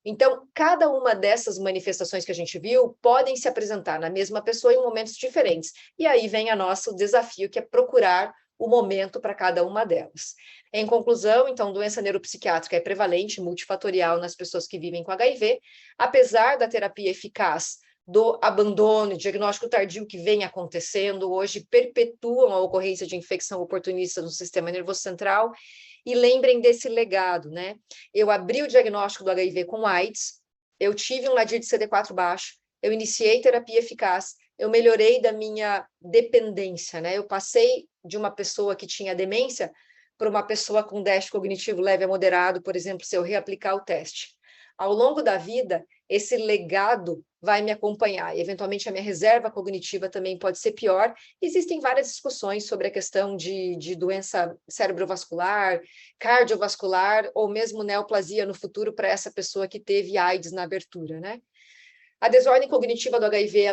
Speaker 2: Então, cada uma dessas manifestações que a gente viu podem se apresentar na mesma pessoa em momentos diferentes. E aí vem a nosso desafio, que é procurar o momento para cada uma delas. Em conclusão, então, doença neuropsiquiátrica é prevalente, multifatorial nas pessoas que vivem com HIV, apesar da terapia eficaz do abandono, diagnóstico tardio que vem acontecendo, hoje perpetuam a ocorrência de infecção oportunista no sistema nervoso central. E lembrem desse legado, né? Eu abri o diagnóstico do HIV com AIDS, eu tive um nadir de CD4 baixo, eu iniciei terapia eficaz, eu melhorei da minha dependência, né? Eu passei de uma pessoa que tinha demência para uma pessoa com déficit cognitivo leve a moderado, por exemplo, se eu reaplicar o teste. Ao longo da vida, esse legado vai me acompanhar, e eventualmente a minha reserva cognitiva também pode ser pior. Existem várias discussões sobre a questão de doença cerebrovascular, cardiovascular, ou mesmo neoplasia no futuro para essa pessoa que teve AIDS na abertura, né? A desordem cognitiva do HIV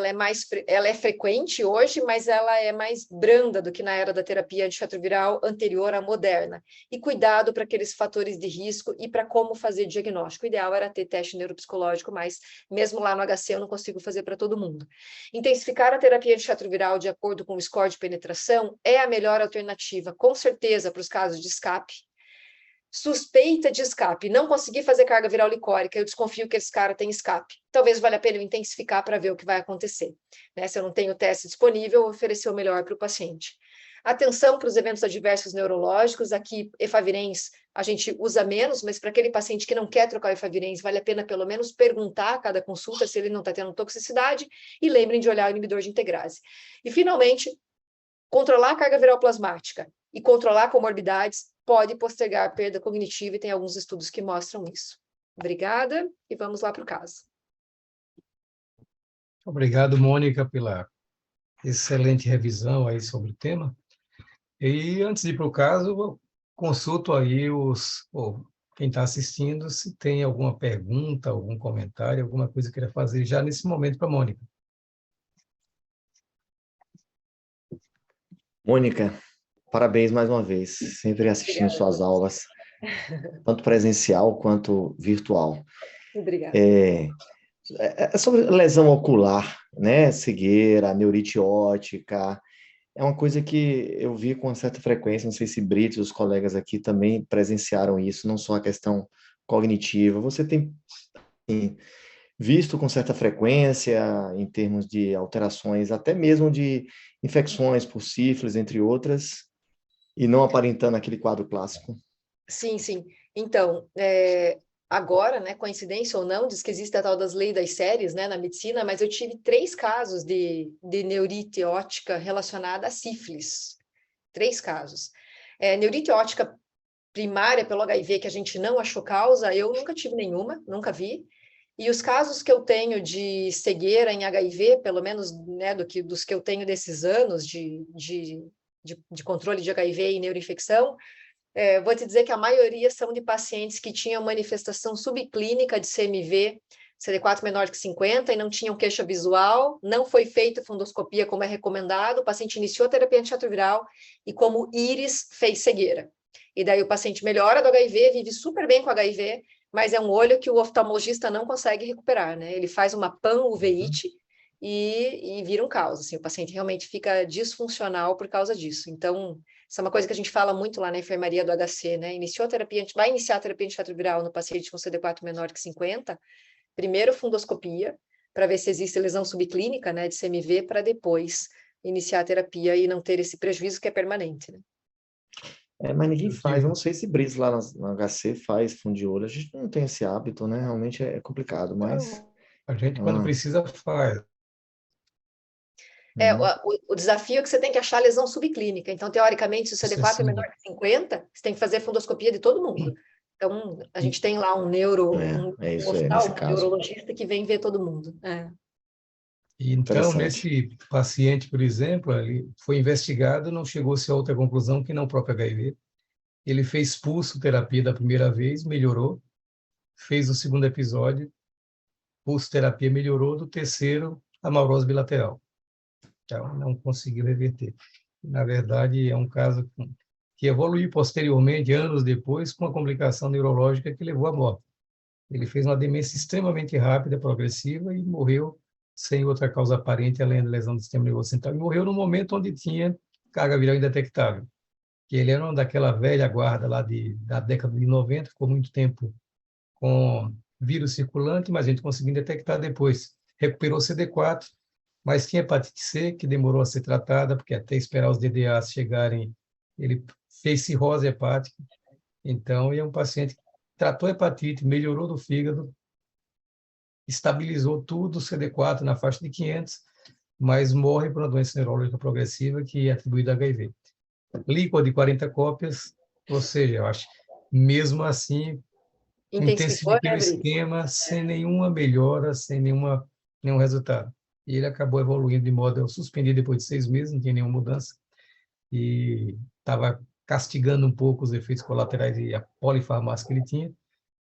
Speaker 2: ela é frequente hoje, mas ela é mais branda do que na era da terapia antirretroviral anterior à moderna. E cuidado para aqueles fatores de risco e para como fazer diagnóstico. O ideal era ter teste neuropsicológico, mas mesmo lá no HC eu não consigo fazer para todo mundo. Intensificar a terapia antirretroviral de acordo com o score de penetração é a melhor alternativa, com certeza, para os casos de escape. Suspeita de escape, não consegui fazer carga viral licórica, eu desconfio que esse cara tem escape. Talvez valha a pena eu intensificar para ver o que vai acontecer. Né? Se eu não tenho teste disponível, oferecer o melhor para o paciente. Atenção para os eventos adversos neurológicos, aqui efavirenz a gente usa menos, mas para aquele paciente que não quer trocar o efavirenz, vale a pena pelo menos perguntar a cada consulta se ele não está tendo toxicidade, e lembrem de olhar o inibidor de integrase. E finalmente, controlar a carga viral plasmática e controlar comorbidades pode postergar a perda cognitiva, e tem alguns estudos que mostram isso. Obrigada, e vamos lá para o caso.
Speaker 4: Obrigado, Mônica, pela excelente revisão aí sobre o tema. E antes de ir para o caso, eu consulto aí quem está assistindo, se tem alguma pergunta, algum comentário, alguma coisa que queira fazer já nesse momento para a Mônica.
Speaker 5: Mônica, parabéns mais uma vez, sempre assistindo
Speaker 2: Obrigada.
Speaker 5: Suas aulas, tanto presencial quanto virtual.
Speaker 2: Obrigada.
Speaker 5: É sobre lesão ocular, né? Cegueira, neurite óptica, é uma coisa que eu vi com uma certa frequência, não sei se Brito e os colegas aqui também presenciaram isso, não só a questão cognitiva. Você tem visto com certa frequência em termos de alterações, até mesmo de infecções por sífilis, entre outras, e não aparentando aquele quadro clássico?
Speaker 2: Sim, sim. Então, agora, né, coincidência ou não, diz que existe a tal das leis das séries, né, na medicina, mas eu tive 3 casos de neurite óptica relacionada a sífilis. 3 casos. Neurite óptica primária pelo HIV, que a gente não achou causa, eu nunca tive nenhuma, nunca vi. E os casos que eu tenho de cegueira em HIV, pelo menos, né, dos que eu tenho desses anos de controle de HIV e neuroinfecção, vou te dizer que a maioria são de pacientes que tinham manifestação subclínica de CMV, CD4 menor que 50, e não tinham queixa visual, não foi feita fundoscopia como é recomendado, o paciente iniciou a terapia antirretroviral e como íris fez cegueira. E daí o paciente melhora do HIV, vive super bem com HIV, mas é um olho que o oftalmologista não consegue recuperar, né? Ele faz uma panuveit e vira um caos, assim, o paciente realmente fica disfuncional por causa disso. Então, isso é uma coisa que a gente fala muito lá na enfermaria do HC, né? Vai iniciar a terapia antirretroviral no paciente com CD4 menor que 50, primeiro fundoscopia, para ver se existe lesão subclínica, né, de CMV, para depois iniciar a terapia e não ter esse prejuízo que é permanente, né?
Speaker 5: Mas ninguém faz, eu não sei se Brits lá no HC faz fundo de olho, a gente não tem esse hábito, né? Realmente é complicado, mas...
Speaker 4: A gente, quando precisa, faz.
Speaker 2: O desafio é que você tem que achar a lesão subclínica. Então, teoricamente, se o CD4 é menor que 50, você tem que fazer fundoscopia de todo mundo. Então, a gente tem lá um neurologista que vem ver todo mundo.
Speaker 4: Então, nesse paciente, por exemplo, ele foi investigado, não chegou-se a outra conclusão que não o próprio HIV. Ele fez pulsoterapia da primeira vez, melhorou. Fez o segundo episódio, pulsoterapia melhorou. Do terceiro, amaurose bilateral. Então, não conseguiu reverter. Na verdade, é um caso que evoluiu posteriormente, anos depois, com uma complicação neurológica que levou à morte. Ele fez uma demência extremamente rápida, progressiva, e morreu sem outra causa aparente, além da lesão do sistema nervoso central. E morreu no momento onde tinha carga viral indetectável, que ele era daquela velha guarda lá da década de 90, ficou muito tempo com vírus circulante, mas a gente conseguiu detectar depois. Recuperou CD4, mas tinha hepatite C, que demorou a ser tratada, porque até esperar os DDAs chegarem, ele fez cirrose hepática. Então, é um paciente que tratou hepatite, melhorou do fígado, estabilizou tudo, CD4 na faixa de 500, mas morre por uma doença neurológica progressiva que é atribuída a HIV. Líquor de 40 cópias, ou seja, eu acho, mesmo assim,
Speaker 2: Intensificou,
Speaker 4: intensifiquei
Speaker 2: né,
Speaker 4: o
Speaker 2: Brito?
Speaker 4: esquema sem nenhuma melhora, sem nenhum resultado. E ele acabou evoluindo de modo... Eu suspendi depois de 6 meses, não tinha nenhuma mudança, e estava castigando um pouco os efeitos colaterais e a polifarmácia que ele tinha,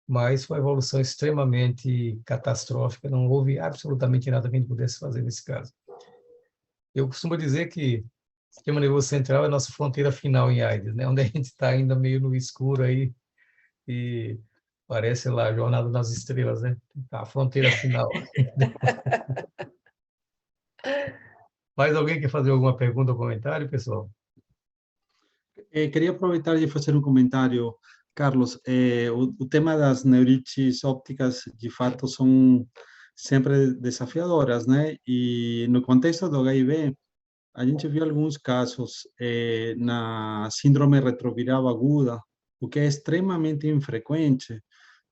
Speaker 4: mas foi uma evolução extremamente catastrófica, não houve absolutamente nada que a gente pudesse fazer nesse caso. Eu costumo dizer que o sistema nervoso central é a nossa fronteira final em AIDS, né? Onde a gente está ainda meio no escuro aí, e parece lá a Jornada nas Estrelas, né? A fronteira final. Mais alguém quer fazer alguma pergunta ou comentário, pessoal?
Speaker 3: Queria aproveitar e fazer um comentário, Carlos. O tema das neurites ópticas, de fato, são sempre desafiadoras, né? E no contexto do HIV, a gente viu alguns casos na síndrome retroviral aguda, o que é extremamente infrequente,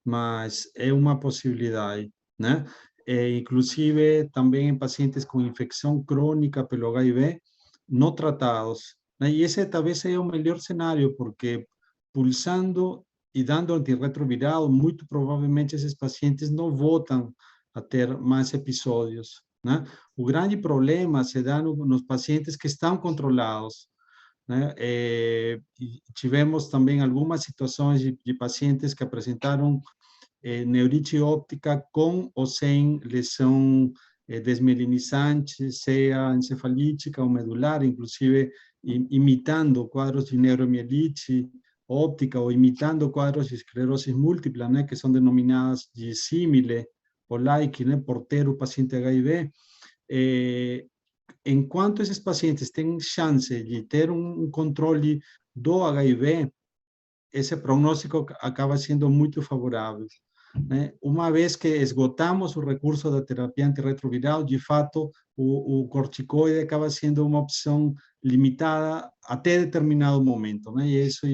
Speaker 3: mas é uma possibilidade, né? Inclusive, também em pacientes com infecção crônica pelo HIV, não tratados, né? E esse talvez seja o melhor cenário, porque pulsando e dando antirretroviral, muito provavelmente esses pacientes não voltam a ter mais episódios, né? O grande problema se dá nos pacientes que estão controlados, né? Tivemos também algumas situações de pacientes que apresentaram neurite óptica com ou sem lesão desmelinizante, seja encefalítica ou medular, inclusive imitando quadros de neuromielite óptica ou imitando quadros de esclerose múltipla, né, que são denominadas de símile ou like, né, por ter o paciente HIV. Enquanto esses pacientes têm chance de ter um controle do HIV, esse prognóstico acaba sendo muito favorável, né? Uma vez que esgotamos o recurso da terapia antirretroviral, de fato, o corticoide acaba sendo uma opção limitada até determinado momento, né? E isso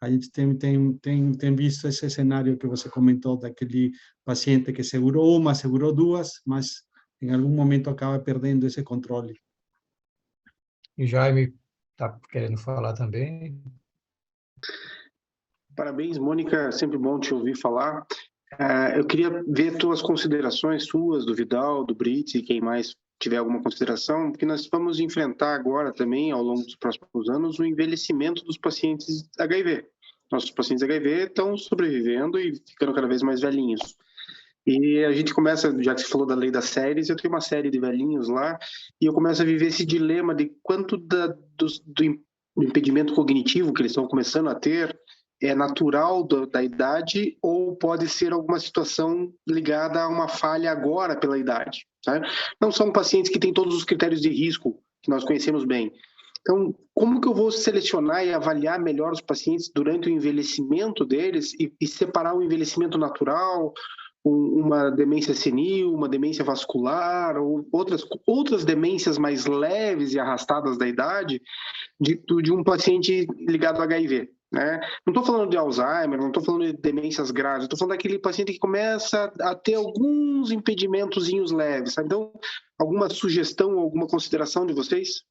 Speaker 3: a gente tem visto esse cenário que você comentou daquele paciente que segurou uma, segurou duas, mas em algum momento acaba perdendo esse controle.
Speaker 4: E Jaime está querendo falar também.
Speaker 1: Parabéns, Mônica, sempre bom te ouvir falar. Eu queria ver tuas considerações, suas, do Vidal, do Brits e quem mais tiver alguma consideração, porque nós vamos enfrentar agora também, ao longo dos próximos anos, o envelhecimento dos pacientes HIV. Nossos pacientes HIV estão sobrevivendo e ficando cada vez mais velhinhos. E a gente começa, já que você falou da lei das séries, eu tenho uma série de velhinhos lá, e eu começo a viver esse dilema de quanto do impedimento cognitivo que eles estão começando a ter é natural da idade ou pode ser alguma situação ligada a uma falha agora pela idade, sabe? Não são pacientes que têm todos os critérios de risco que nós conhecemos bem. Então, como que eu vou selecionar e avaliar melhor os pacientes durante o envelhecimento deles e separar o envelhecimento natural, uma demência senil, uma demência vascular ou outras demências mais leves e arrastadas da idade de um paciente ligado ao HIV? Né? Não estou falando de Alzheimer, não estou falando de demências graves, estou falando daquele paciente que começa a ter alguns impedimentozinhos leves. Sabe? Então, alguma sugestão, alguma consideração de vocês?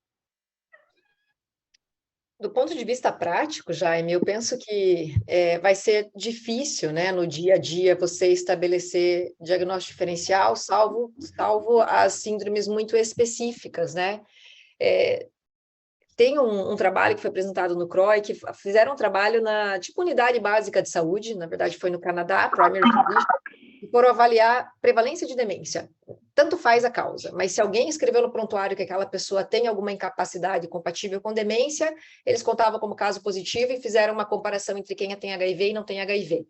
Speaker 2: Do ponto de vista prático, Jaime, eu penso que vai ser difícil, né, no dia a dia, você estabelecer diagnóstico diferencial, salvo as síndromes muito específicas, né? tem um trabalho que foi apresentado no CROI, que fizeram um trabalho na tipo unidade básica de saúde, na verdade foi no Canadá, Primary Physician, e foram avaliar prevalência de demência. Tanto faz a causa, mas se alguém escreveu no prontuário que aquela pessoa tem alguma incapacidade compatível com demência, eles contavam como caso positivo e fizeram uma comparação entre quem tem HIV e não tem HIV.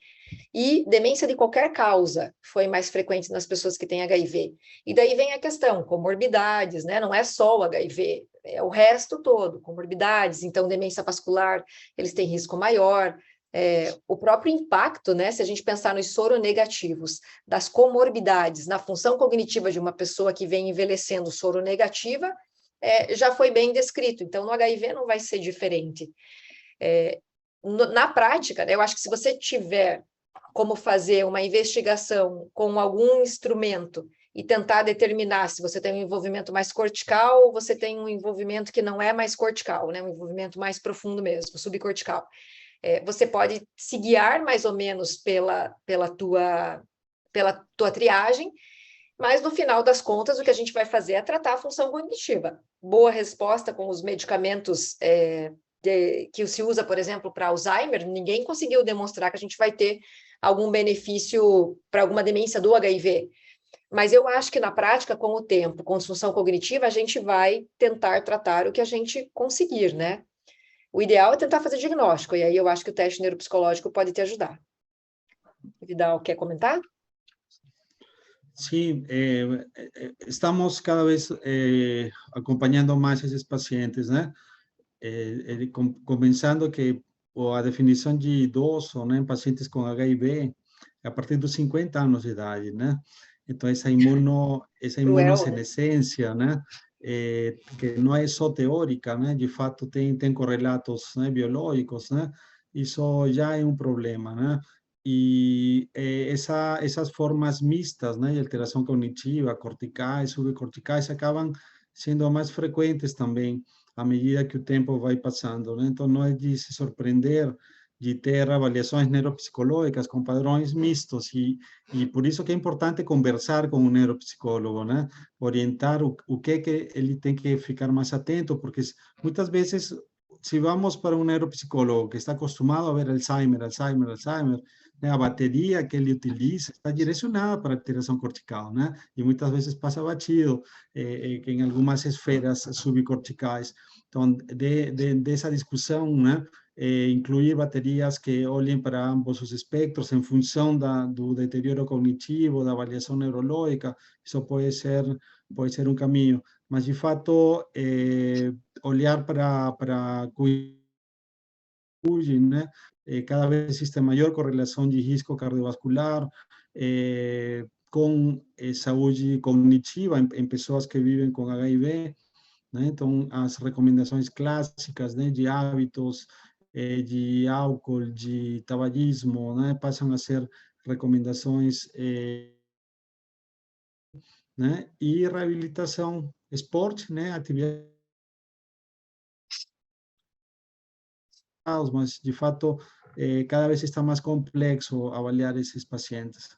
Speaker 2: E demência de qualquer causa foi mais frequente nas pessoas que têm HIV. E daí vem a questão, comorbidades, né? Não é só o HIV, é o resto todo, comorbidades, então demência vascular, eles têm risco maior, o próprio impacto, né? Se a gente pensar nos soronegativos, das comorbidades na função cognitiva de uma pessoa que vem envelhecendo soronegativa, já foi bem descrito, então no HIV não vai ser diferente. Na prática, né, eu acho que se você tiver como fazer uma investigação com algum instrumento e tentar determinar se você tem um envolvimento mais cortical ou você tem um envolvimento que não é mais cortical, né, um envolvimento mais profundo mesmo, subcortical. Você pode se guiar mais ou menos pela tua triagem, mas no final das contas o que a gente vai fazer é tratar a função cognitiva. Boa resposta com os medicamentos que se usa, por exemplo, para Alzheimer, ninguém conseguiu demonstrar que a gente vai ter algum benefício para alguma demência do HIV. Mas eu acho que na prática, com o tempo, com disfunção cognitiva, a gente vai tentar tratar o que a gente conseguir, né? O ideal é tentar fazer diagnóstico, e aí eu acho que o teste neuropsicológico pode te ajudar. Vidal, quer comentar?
Speaker 3: Sí, estamos cada vez acompañando más a esos pacientes, ¿no? Comenzando que a definição de idoso, né, em pacientes com HIV, a partir dos 50 anos de idade, né? Então, essa imunossenescência, né, que não é só teórica, né, de fato tem correlatos, né, biológicos, né? Isso já é um problema, né? E essas formas mistas, né, de alteração cognitiva, corticais, subcorticais, acabam sendo mais frequentes também à medida que o tempo vai passando, né? Então, não é de se surpreender de ter avaliações neuropsicológicas com padrões mistos, e por isso que é importante conversar com um neuropsicólogo, né? Orientar o que ele tem que ficar mais atento, porque muitas vezes, se vamos para um neuropsicólogo que está acostumado a ver Alzheimer, né, a bateria que ele utiliza está direcionada para a alteração cortical, né? E muitas vezes passa batido que em algumas esferas subcorticais. Então, dessa discussão, né, incluir baterias que olhem para ambos os espectros em função do deterioro cognitivo, da avaliação neurológica, isso pode ser um caminho. Mas, de fato, olhar para né? Cada vez existe maior correlação de risco cardiovascular com saúde cognitiva em pessoas que vivem com HIV, né? Então, as recomendações clássicas, né, de hábitos, de álcool, de tabagismo, né, passam a ser recomendações, né? E reabilitação, esporte, né, atividade, mas de fato cada vez está mais complexo avaliar esses pacientes.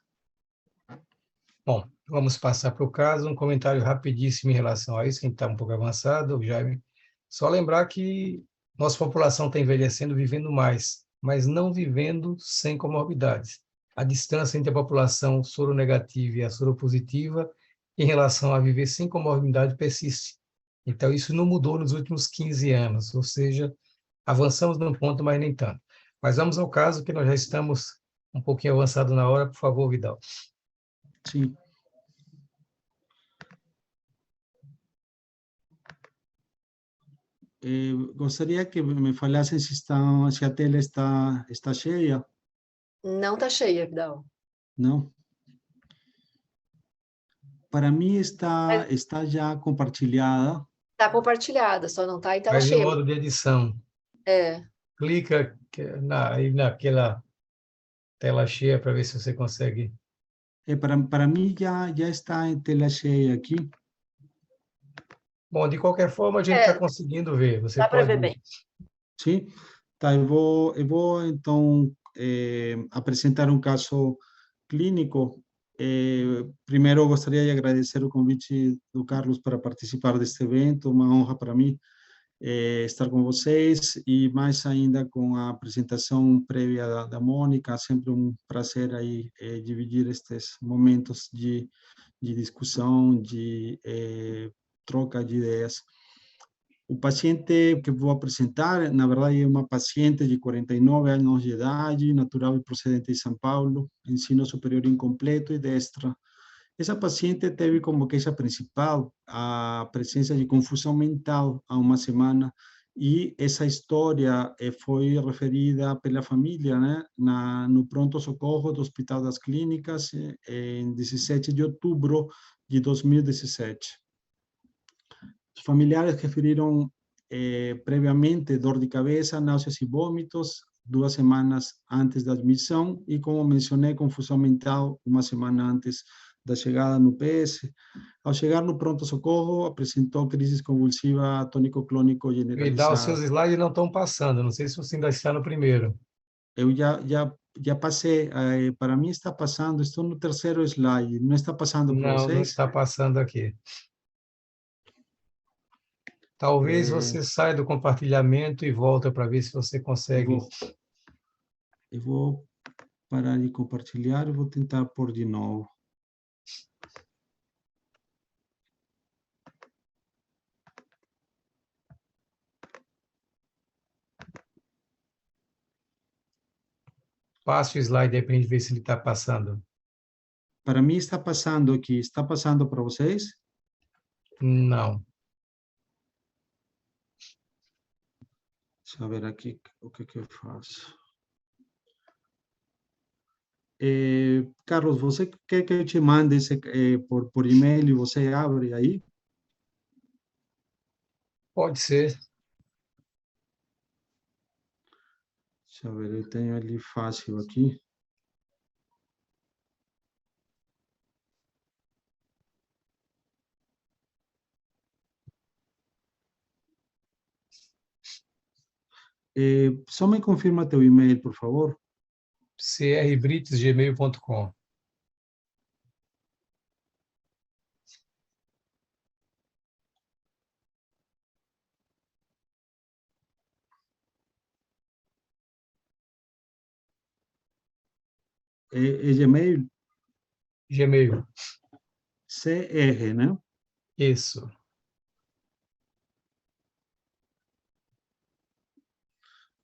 Speaker 4: Bom, vamos passar para o caso, um comentário rapidíssimo em relação a isso, quem está um pouco avançado, Jaime. Só lembrar que nossa população está envelhecendo, vivendo mais, mas não vivendo sem comorbidades. A distância entre a população soronegativa e a soropositiva em relação a viver sem comorbidade persiste. Então, isso não mudou nos últimos 15 anos, ou seja, avançamos num ponto, mas nem tanto. Mas vamos ao caso, que nós já estamos um pouquinho avançado na hora. Por favor, Vidal.
Speaker 3: Sim. Gostaria que me falassem se a tela está cheia.
Speaker 2: Não está cheia, Vidal.
Speaker 3: Não? Para mim está já compartilhada.
Speaker 2: Está compartilhada, só não está em tela
Speaker 4: Mas em
Speaker 2: cheia.
Speaker 4: modo de edição. Clica aí naquela tela cheia para ver se você consegue.
Speaker 3: Para mim já está em tela cheia aqui.
Speaker 4: Bom, de qualquer forma, a gente está conseguindo ver. Você
Speaker 2: dá para
Speaker 4: pode
Speaker 2: ver bem.
Speaker 3: Sim, tá. Eu vou então apresentar um caso clínico. Primeiro, gostaria de agradecer o convite do Carlos para participar deste evento, uma honra para mim. estar com vocês e mais ainda com a apresentação prévia da Mônica. Sempre um prazer aí dividir estes momentos de discussão, de troca de ideias. O paciente que vou apresentar, na verdade, é uma paciente de 49 anos de idade, natural e procedente de São Paulo, ensino superior incompleto e destra. Essa paciente teve como queixa principal a presença de confusão mental há uma semana, e essa história foi referida pela família, né, no pronto-socorro do Hospital das Clínicas, em 17 de outubro de 2017. Os familiares referiram previamente dor de cabeça, náuseas e vômitos 2 semanas antes da admissão e, como mencionei, confusão mental uma semana antes da chegada no PS. Ao chegar no pronto-socorro, apresentou crise convulsiva tônico-clônico
Speaker 4: Vidal,
Speaker 3: generalizada.
Speaker 4: seus slides não estão passando, não sei se você ainda está no primeiro.
Speaker 3: Eu já passei, para mim está passando, estou no terceiro slide, não está passando para
Speaker 4: Não, não
Speaker 3: vocês?
Speaker 4: está passando aqui. Talvez você saia do compartilhamento e volta para ver se você consegue.
Speaker 3: Eu vou parar de compartilhar e vou tentar pôr de novo.
Speaker 4: Passe o slide aí para a gente ver se ele está passando.
Speaker 3: Para mim está passando aqui. Está passando para vocês?
Speaker 4: Não.
Speaker 3: Deixa eu ver aqui o que eu faço. Carlos, você quer que eu te mande por e-mail e você abre aí?
Speaker 4: Pode ser.
Speaker 3: Deixa eu ver, eu tenho ali fácil aqui. Só me confirma teu e-mail, por favor.
Speaker 4: crbrites@gmail.com.
Speaker 3: É Gmail?
Speaker 4: Gmail.
Speaker 3: CR, né?
Speaker 4: Isso.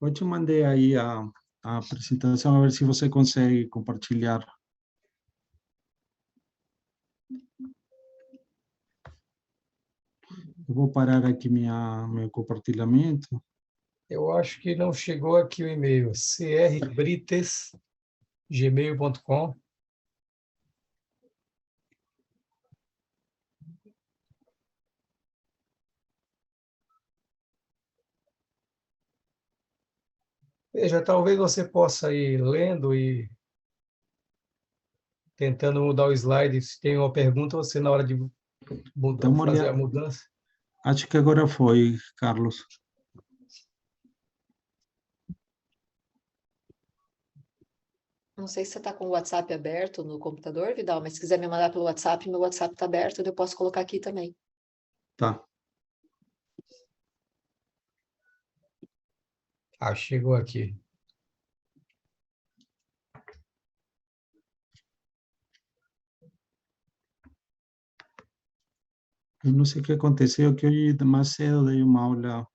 Speaker 3: Eu te mandei aí a apresentação, a ver se você consegue compartilhar. Eu vou parar aqui meu compartilhamento.
Speaker 4: Eu acho que não chegou aqui o e-mail. crbrites@gmail.com. Veja, talvez você possa ir lendo e tentando mudar o slide. Se tem uma pergunta, você na hora de
Speaker 3: Dá uma
Speaker 4: fazer a
Speaker 3: olhada.
Speaker 4: mudança.
Speaker 3: Acho que agora foi, Carlos.
Speaker 2: Não sei se você está com o WhatsApp aberto no computador, Vidal, mas se quiser me mandar pelo WhatsApp, meu WhatsApp está aberto, eu posso colocar aqui também.
Speaker 3: Tá.
Speaker 4: Ah, chegou aqui.
Speaker 3: Eu não sei o que aconteceu, que hoje mais cedo dei uma aula